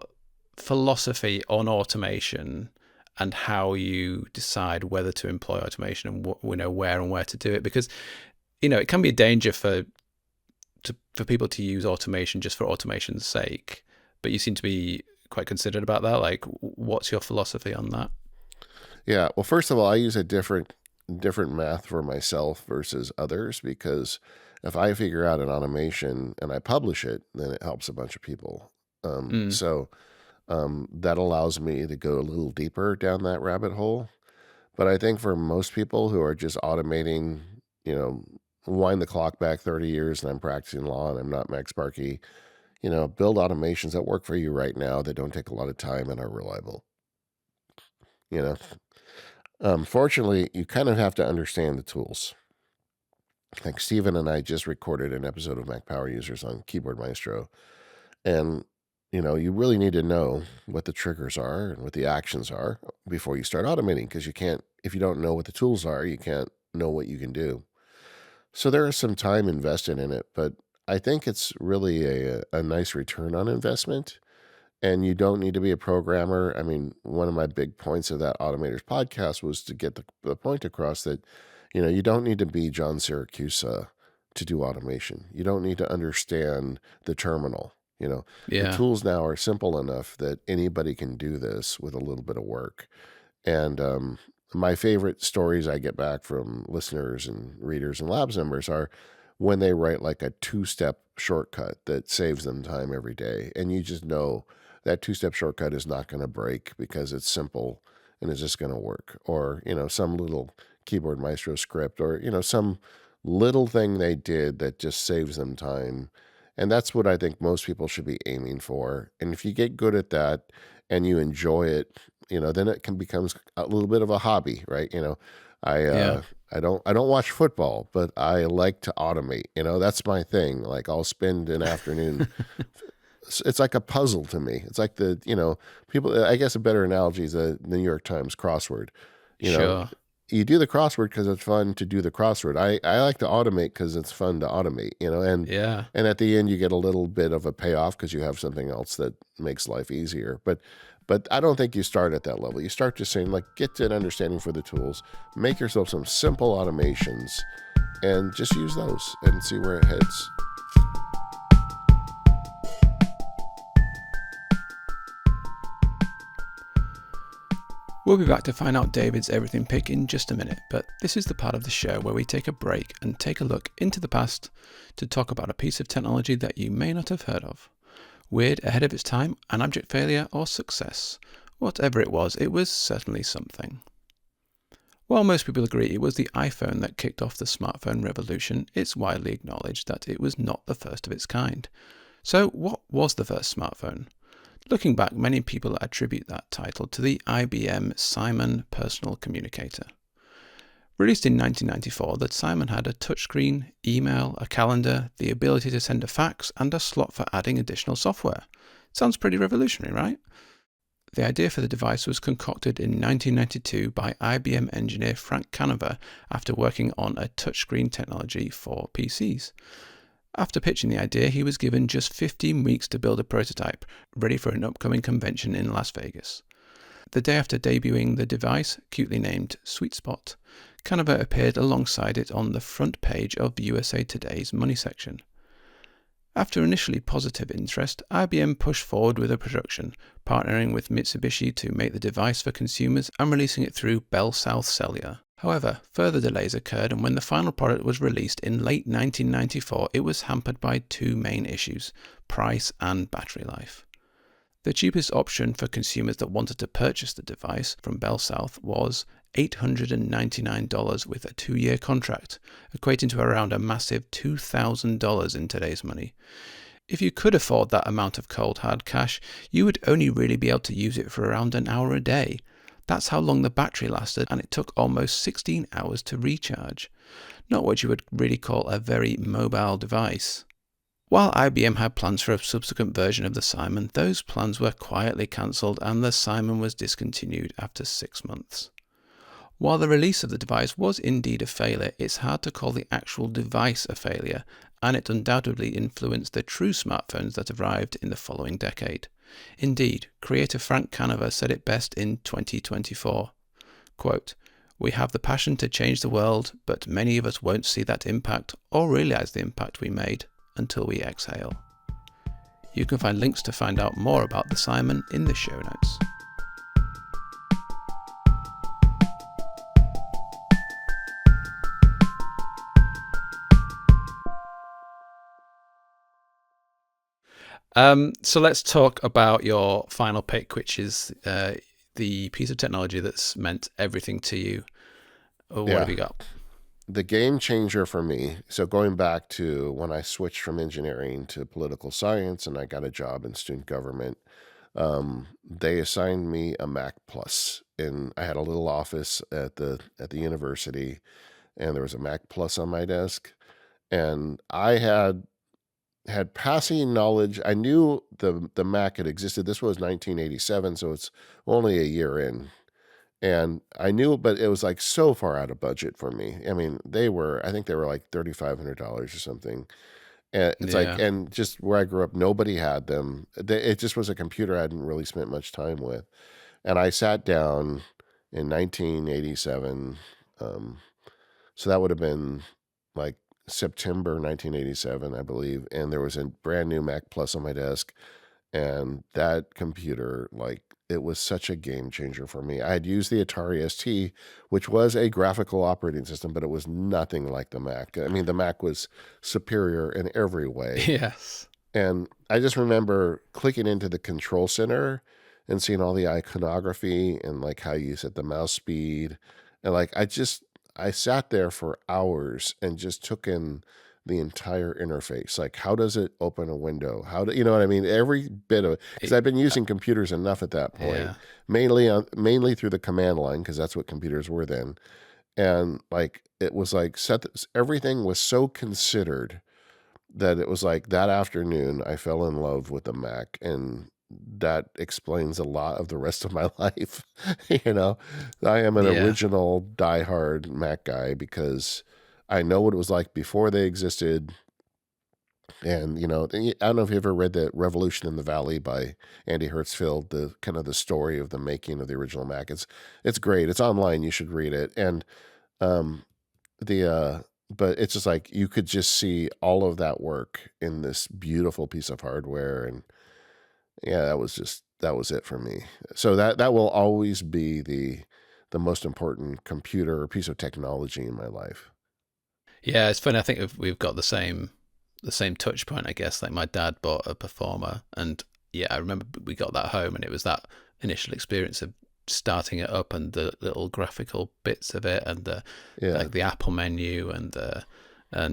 philosophy on automation and how you decide whether to employ automation and where and where to do it, because it can be a danger for people to use automation just for automation's sake, but you seem to be quite considerate about that. Like, what's your philosophy on that? Yeah. Well, first of all, I use a different math for myself versus others because if I figure out an automation and I publish it, then it helps a bunch of people. Mm, So that allows me to go a little deeper down that rabbit hole. But I think for most people who are just automating, you know, wind the clock back 30 years and I'm practicing law and I'm not MacSparky, build automations that work for you right now that don't take a lot of time and are reliable. You know, Fortunately, you kind of have to understand the tools. Like Steven and I just recorded an episode of Mac Power Users on Keyboard Maestro, and you really need to know what the triggers are and what the actions are before you start automating because you can't, if you don't know what the tools are, you can't know what you can do. So there is some time invested in it, but I think it's really a nice return on investment. And you don't need to be a programmer. I mean, one of my big points of that Automators podcast was to get the point across that, you don't need to be John Siracusa to do automation. You don't need to understand the terminal. The yeah. tools now are simple enough that anybody can do this with a little bit of work. And my favorite stories I get back from listeners and readers and labs members are when they write like a 2-step shortcut that saves them time every day. And you just know that 2-step shortcut is not going to break because it's simple and it's just going to work. Or, some little Keyboard Maestro script, or, some little thing they did that just saves them time. And that's what I think most people should be aiming for. And if you get good at that and you enjoy it, then it can becomes a little bit of a hobby, right? I Yeah. I don't watch football, but I like to automate. That's my thing. Like I'll spend an afternoon. It's like a puzzle to me. It's like people. I guess a better analogy is the New York Times crossword. You know, Sure. you do the crossword because it's fun to do the crossword. I like to automate because it's fun to automate. Yeah. And at the end you get a little bit of a payoff because you have something else that makes life easier. But I don't think you start at that level. You start just saying, like, get an understanding for the tools, make yourself some simple automations, and just use those and see where it heads. We'll be back to find out David's everything pick in just a minute, but this is the part of the show where we take a break and take a look into the past to talk about a piece of technology that you may not have heard of. Weird, ahead of its time, an abject failure, or success. Whatever it was certainly something. While most people agree it was the iPhone that kicked off the smartphone revolution, it's widely acknowledged that it was not the first of its kind. So what was the first smartphone? Looking back, many people attribute that title to the IBM Simon personal communicator. Released in 1994, the Simon had a touchscreen, email, a calendar, the ability to send a fax, and a slot for adding additional software. Sounds pretty revolutionary, right? The idea for the device was concocted in 1992 by IBM engineer Frank Canover after working on a touchscreen technology for PCs. After pitching the idea, he was given just 15 weeks to build a prototype, ready for an upcoming convention in Las Vegas. The day after debuting the device, cutely named Sweet Spot, Canover appeared alongside it on the front page of USA Today's Money section. After initially positive interest, IBM pushed forward with a production, partnering with Mitsubishi to make the device for consumers and releasing it through Bell South Cellular. However, further delays occurred, and when the final product was released in late 1994, it was hampered by two main issues: price and battery life. The cheapest option for consumers that wanted to purchase the device from Bell South was $899 with a 2-year contract, equating to around a massive $2,000 in today's money. If you could afford that amount of cold hard cash, you would only really be able to use it for around an hour a day. That's how long the battery lasted, and it took almost 16 hours to recharge. Not what you would really call a very mobile device. While IBM had plans for a subsequent version of the Simon, those plans were quietly cancelled and the Simon was discontinued after 6 months. While the release of the device was indeed a failure, it's hard to call the actual device a failure, and it undoubtedly influenced the true smartphones that arrived in the following decade. Indeed, creator Frank Canover said it best in 2024. Quote, "We have the passion to change the world, but many of us won't see that impact or realize the impact we made until we exhale." You can find links to find out more about the Simon in the show notes. So let's talk about your final pick, which is the piece of technology that's meant everything to you. What have you got? The game changer for me, so going back to when I switched from engineering to political science and I got a job in student government, they assigned me a Mac Plus, and I had a little office at the university, and there was a Mac Plus on my desk, and I had passing knowledge. I knew the Mac had existed. This was 1987, so it's only a year in. And I knew, but it was like so far out of budget for me. I mean, I think they were like $3,500 or something. And it's like, Yeah. and just where I grew up, nobody had them. It just was a computer I hadn't really spent much time with. And I sat down in 1987. So that would have been like September 1987, I believe. And there was a brand new Mac Plus on my desk. And that computer, like, it was such a game changer for me. I had used the Atari ST, which was a graphical operating system, but it was nothing like the Mac. I mean, the Mac was superior in every way. Yes. And I just remember clicking into the control center and seeing all the iconography and like how you set the mouse speed. And like, I sat there for hours and just took in the entire interface. Like, how does it open a window? How do you know what I mean? Every bit of it, because It- I've been using computers enough at that point, yeah, mainly through the command line, because that's what computers were then. And like it was like everything was so considered that it was like that afternoon I fell in love with the Mac, and that explains a lot of the rest of my life. you know, I am an yeah, original diehard Mac guy because I know what it was like before they existed. And I don't know if you ever read the Revolution in the Valley by Andy Hertzfeld, the kind of the story of the making of the original Mac. It's great. It's online. You should read it. And um, the but it's just like you could just see all of that work in this beautiful piece of hardware. And yeah, that was it for me. So that will always be the most important computer or piece of technology in my life. yeah. It's funny. I think we've got the same touch point, I guess. Like my dad bought a Performer, and yeah, I remember we got that home, and it was that initial experience of starting it up and the little graphical bits of it, and the Yeah. like the Apple menu, and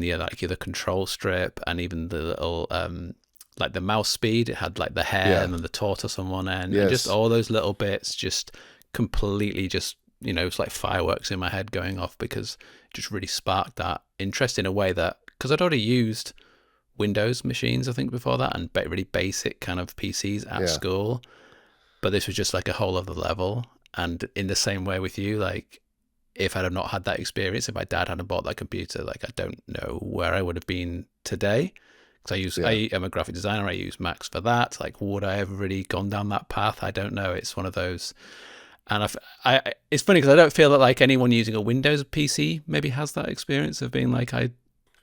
yeah, like the control strip, and even the little like the mouse speed. It had like the hair Yeah. and then the tortoise on one end, and just Yes. all those little bits, just completely just it's like fireworks in my head going off, because it just really sparked that interest in a way that, because I'd already used Windows machines, I think, before that, and really basic kind of PCs at Yeah. school. But this was just like a whole other level. And in the same way with you, like if I'd have not had that experience, if my dad hadn't bought that computer, like I don't know where I would have been today. Because Yeah. I am a graphic designer, I use Macs for that. Like, would I have really gone down that path? I don't know. It's one of those. And it's funny because I don't feel that like anyone using a Windows PC maybe has that experience of being like, I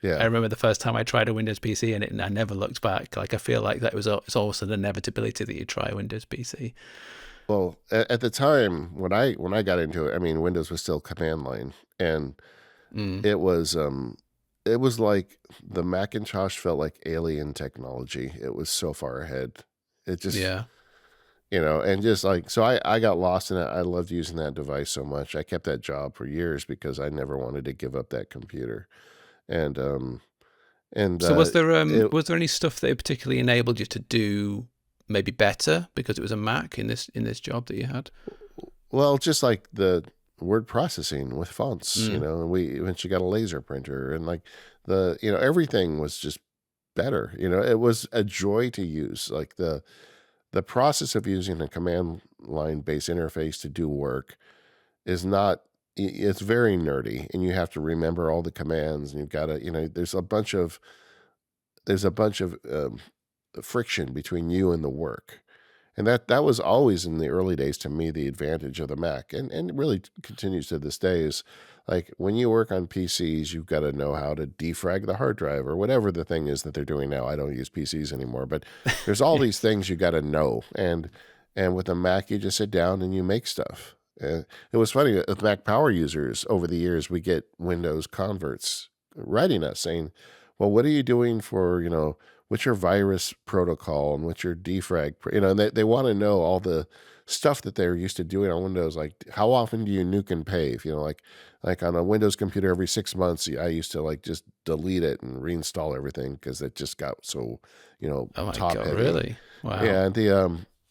Yeah. remember the first time I tried a Windows PC, and I never looked back. Like I feel like it's almost an inevitability that you try a Windows PC. Well, at the time when I got into it, I mean, Windows was still command line, and Mm, it was it was like the Macintosh felt like alien technology. It was so far ahead. It just yeah. and just like so I got lost in it. I loved using that device so much. I kept that job for years because I never wanted to give up that computer. And and So it was there any stuff that it particularly enabled you to do maybe better because it was a Mac in this job that you had? well, just like the word processing with fonts, Mm, and we eventually got a laser printer, and like everything was just better. It was a joy to use. Like the process of using a command line based interface to do work is not it's very nerdy, and you have to remember all the commands, and you've got to there's a bunch of friction between you and the work. And that was always in the early days to me the advantage of the Mac, and it really continues to this day is like when you work on PCs, you've got to know how to defrag the hard drive or whatever the thing is that they're doing now. I don't use PCs anymore, but there's all yeah. these things you got to know. And with a Mac, you just sit down and you make stuff. It was funny with Mac power users over the years, we get Windows converts writing us saying, "Well, what are you doing for what's your virus protocol and what's your defrag?" And they want to know all the stuff that they're used to doing on Windows. Like, how often do you nuke and pave? Like on a Windows computer every 6 months, I used to like just delete it and reinstall everything because it just got so Oh my top God, heavy. really? Wow. Yeah,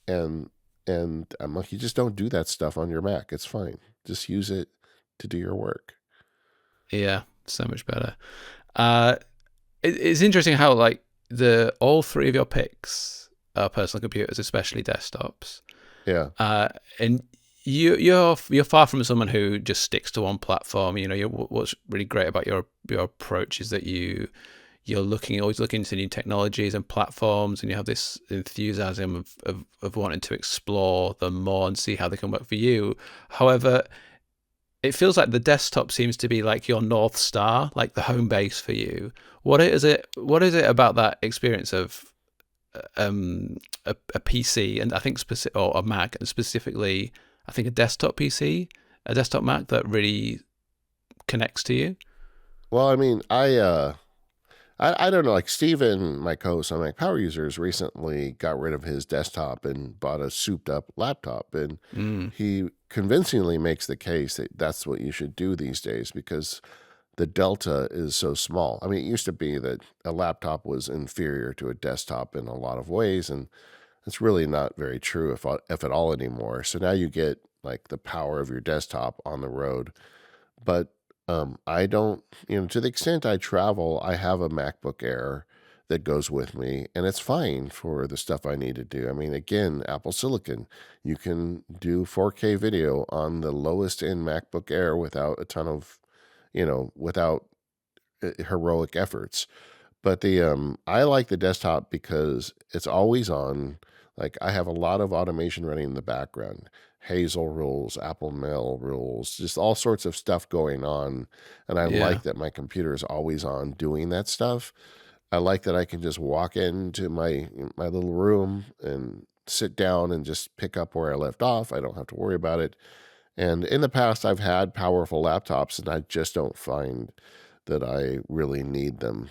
and and I'm like, you just don't do that stuff on your Mac. It's fine. Just use it to do your work. Yeah, so much better. Uh, it's interesting how like the all three of your picks are personal computers, especially desktops. Yeah. And you're far from someone who just sticks to one platform. What's really great about your approach is that you're always looking into new technologies and platforms, and you have this enthusiasm of wanting to explore them more and see how they can work for you. However, it feels like the desktop seems to be like your North Star, like the home base for you. What is it about that experience of a PC, and I think or a Mac, and specifically I think a desktop PC, a desktop Mac, that really connects to you? Well, I mean, I don't know, like Steven, my co-host on Mac Power Users, recently got rid of his desktop and bought a souped up laptop. And Mm, he convincingly makes the case that that's what you should do these days because the delta is so small. I mean, it used to be that a laptop was inferior to a desktop in a lot of ways, and it's really not very true if at all anymore. So now you get like the power of your desktop on the road. But I don't, to the extent I travel, I have a MacBook Air that goes with me, and it's fine for the stuff I need to do. I mean, again, Apple Silicon, you can do 4K video on the lowest end MacBook Air without a ton of, without heroic efforts. But I like the desktop because it's always on. Like I have a lot of automation running in the background. Hazel rules, Apple Mail rules, just all sorts of stuff going on. And I yeah. like that my computer is always on doing that stuff. I like that I can just walk into my little room and sit down and just pick up where I left off. I don't have to worry about it. And in the past, I've had powerful laptops, and I just don't find that I really need them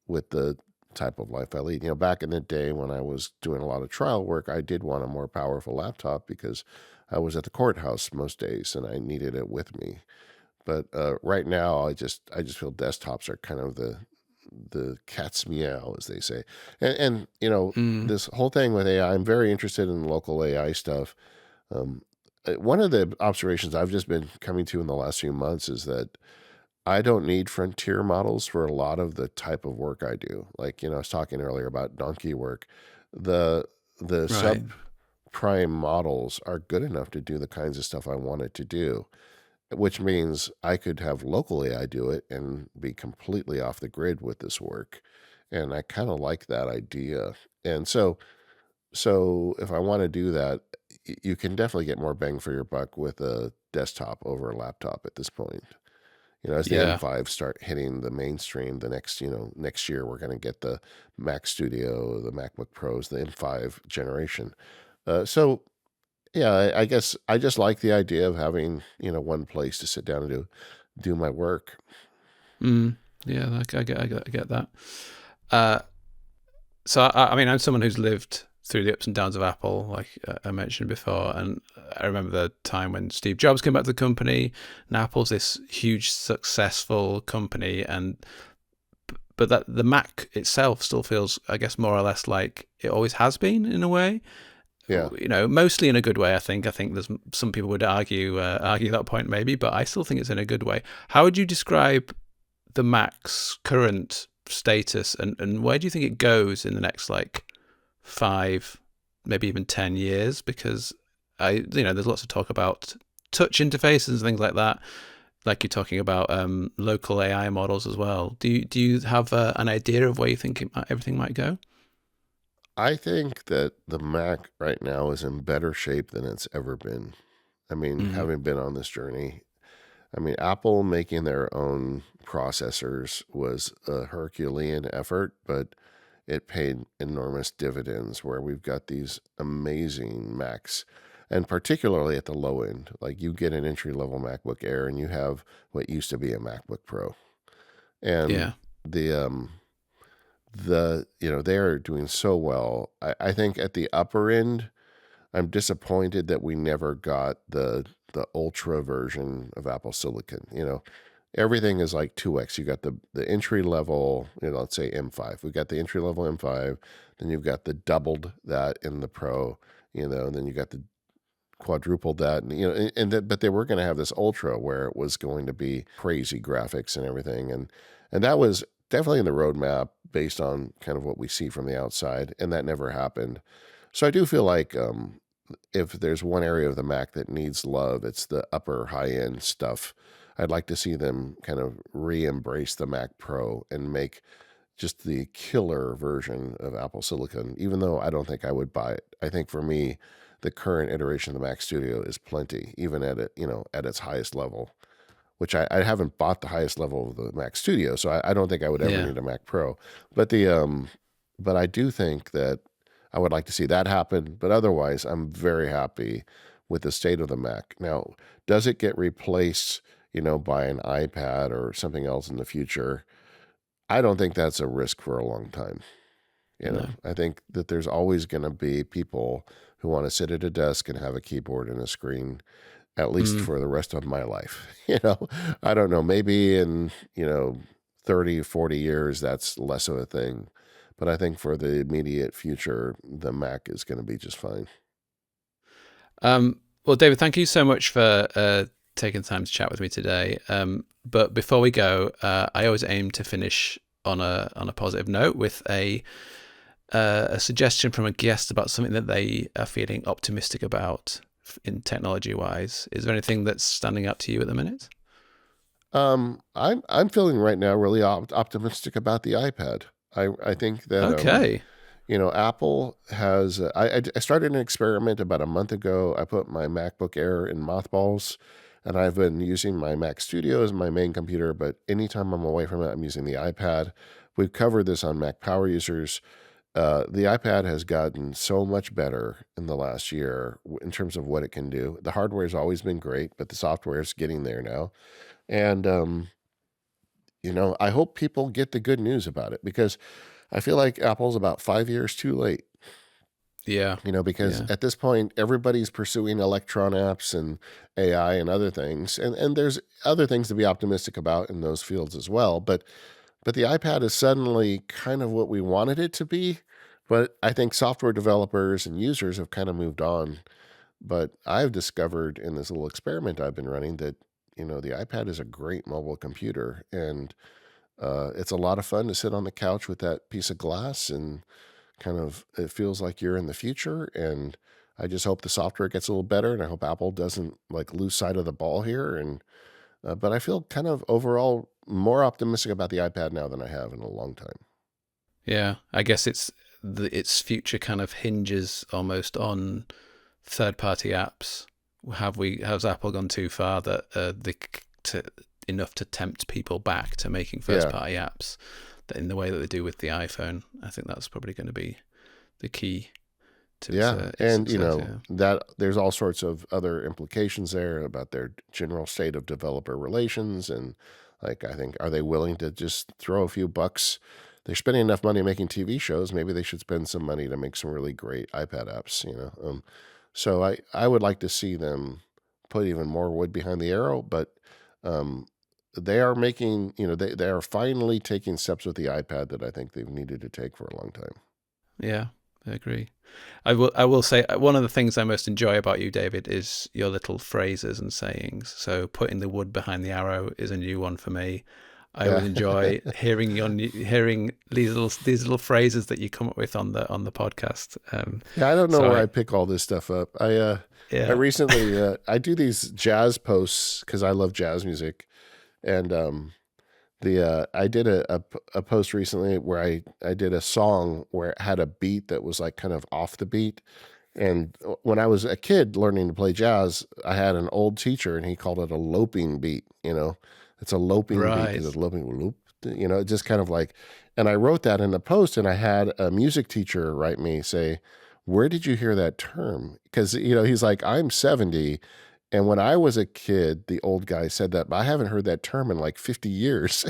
with the type of life I lead. Back in the day when I was doing a lot of trial work, I did want a more powerful laptop because I was at the courthouse most days and I needed it with me. But right now, I just feel desktops are kind of the cat's meow, as they say. And Mm, this whole thing with AI, I'm very interested in local AI stuff. Um, One of the observations I've just been coming to in the last few months is that I don't need frontier models for a lot of the type of work I do. Like, I was talking earlier about donkey work. The the right. subprime models are good enough to do the kinds of stuff I want it to do, which means I could have local AI do it and be completely off the grid with this work. And I kind of like that idea. And so if I want to do that, you can definitely get more bang for your buck with a desktop over a laptop at this point. As the Yeah. M5 start hitting the mainstream, next year we're going to get the Mac Studio, the MacBook Pros, the M5 generation. So yeah, I guess I just like the idea of having, one place to sit down and do my work. Mm, yeah, I get that. Uh, so I mean, I'm someone who's lived through the ups and downs of Apple, like I mentioned before, and I remember the time when Steve Jobs came back to the company, and Apple's this huge, successful company, and but that the Mac itself still feels, I guess, more or less like it always has been in a way. Yeah, Mostly in a good way. I think there's some people would argue that point maybe, but I still think it's in a good way. How would you describe the Mac's current status, and where do you think it goes in the next like 5, maybe even 10 years? Because there's lots of talk about touch interfaces and things like that. Like you're talking about local AI models as well. Do you have an idea of where you think everything might go? I think that the Mac right now is in better shape than it's ever been. I mean, Mm, having been on this journey, I mean, Apple making their own processors was a Herculean effort, but it paid enormous dividends where we've got these amazing Macs. And particularly at the low end, like you get an entry level MacBook Air and you have what used to be a MacBook Pro. And yeah, the they are doing so well. I think at the upper end, I'm disappointed that we never got the ultra version of Apple Silicon. Everything is like 2x. You got the entry level, let's say M5. We got the entry level M5, then you've got the doubled that in the Pro, and then you got the quadrupled that, but they were going to have this ultra where it was going to be crazy graphics and everything, and that was definitely in the roadmap based on kind of what we see from the outside, and that never happened. So I do feel like if there's one area of the Mac that needs love, it's the upper high end stuff. I'd like to see them kind of re-embrace the Mac Pro and make just the killer version of Apple Silicon, even though I don't think I would buy it. I think for me, the current iteration of the Mac Studio is plenty, even at it, at its highest level, which I haven't bought the highest level of the Mac Studio, so I don't think I would ever yeah, need a Mac Pro. But but I do think that I would like to see that happen. But otherwise, I'm very happy with the state of the Mac. Now, does it get replaced, by an iPad or something else in the future? I don't think that's a risk for a long time. No. I think that there's always going to be people who want to sit at a desk and have a keyboard and a screen, at least for the rest of my life. I don't know, maybe in, 30, 40 years, that's less of a thing. But I think for the immediate future, the Mac is going to be just fine. Well, David, thank you so much for taking time to chat with me today. But before we go, I always aim to finish on a positive note with a suggestion from a guest about something that they are feeling optimistic about in technology-wise. Is there anything that's standing out to you at the minute? I'm feeling right now really optimistic about the iPad. I think that Okay. Apple has. I started an experiment about a month ago. I put my MacBook Air in mothballs, and I've been using my Mac Studio as my main computer. But anytime I'm away from it, I'm using the iPad. We've covered this on Mac Power Users. The iPad has gotten so much better in the last year in terms of what it can do. The hardware has always been great, but the software is getting there now. And, I hope people get the good news about it, because I feel like Apple's about 5 years too late. Yeah. Because at this point, everybody's pursuing Electron apps and AI and other things. And there's other things to be optimistic about in those fields as well. But the iPad is suddenly kind of what we wanted it to be. But I think software developers and users have kind of moved on. But I've discovered in this little experiment I've been running that, the iPad is a great mobile computer. And it's a lot of fun to sit on the couch with that piece of glass, and kind of, it feels like you're in the future. And I just hope the software gets a little better, and I hope Apple doesn't lose sight of the ball here. And but I feel kind of overall more optimistic about the iPad now than I have in a long time. Yeah, I guess its future kind of hinges almost on third-party apps. Has Apple gone too far that enough to tempt people back to making first-party apps that in the way that they do with the iPhone? I think that's probably going to be the key to and success, that there's all sorts of other implications there about their general state of developer relations. And I think, are they willing to just throw a few bucks? They're spending enough money making TV shows. Maybe they should spend some money to make some really great iPad apps. So I would like to see them put even more wood behind the arrow. But they are making, they are finally taking steps with the iPad that I think they've needed to take for a long time. Yeah, I agree. I will say one of the things I most enjoy about you, David, is your little phrases and sayings. So putting the wood behind the arrow is a new one for me. I always enjoy hearing these little phrases that you come up with on the podcast. I don't know where I pick all this stuff up. I recently I do these jazz posts because I love jazz music, and I did a post recently where I did a song where it had a beat that was kind of off the beat. And when I was a kid learning to play jazz, I had an old teacher, and he called it a loping beat. It's a loping beat because it's loping loop. Just kind of and I wrote that in the post, and I had a music teacher write me say, "Where did you hear that term?" Because he's like, "I'm 70. And when I was a kid, the old guy said that, but I haven't heard that term in 50 years."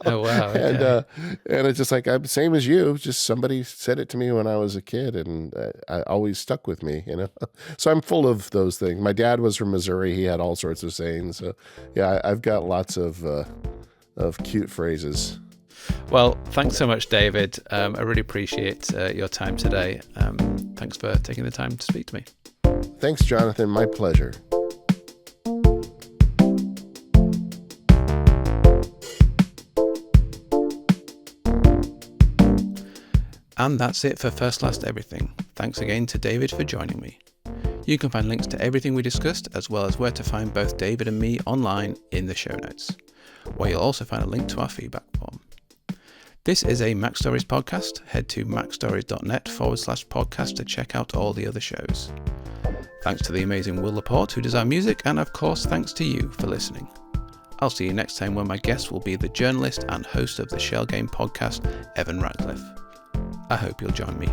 Oh, wow. Okay. And it's just I'm same as you. Just somebody said it to me when I was a kid, and I always stuck with me. So I'm full of those things. My dad was from Missouri. He had all sorts of sayings. So yeah, I've got lots of cute phrases. Well, thanks so much, David. I really appreciate your time today. Thanks for taking the time to speak to me. Thanks, Jonathan. My pleasure. And that's it for First Last Everything. Thanks again to David for joining me. You can find links to everything we discussed, as well as where to find both David and me online in the show notes, where you'll also find a link to our feedback form. This is a Mac Stories podcast. Head to macstories.net/podcast to check out all the other shows. Thanks to the amazing Will Laporte, who does our music, and of course thanks to you for listening. I'll see you next time, when my guest will be the journalist and host of the Shell Game podcast, Evan Ratcliffe. I hope you'll join me.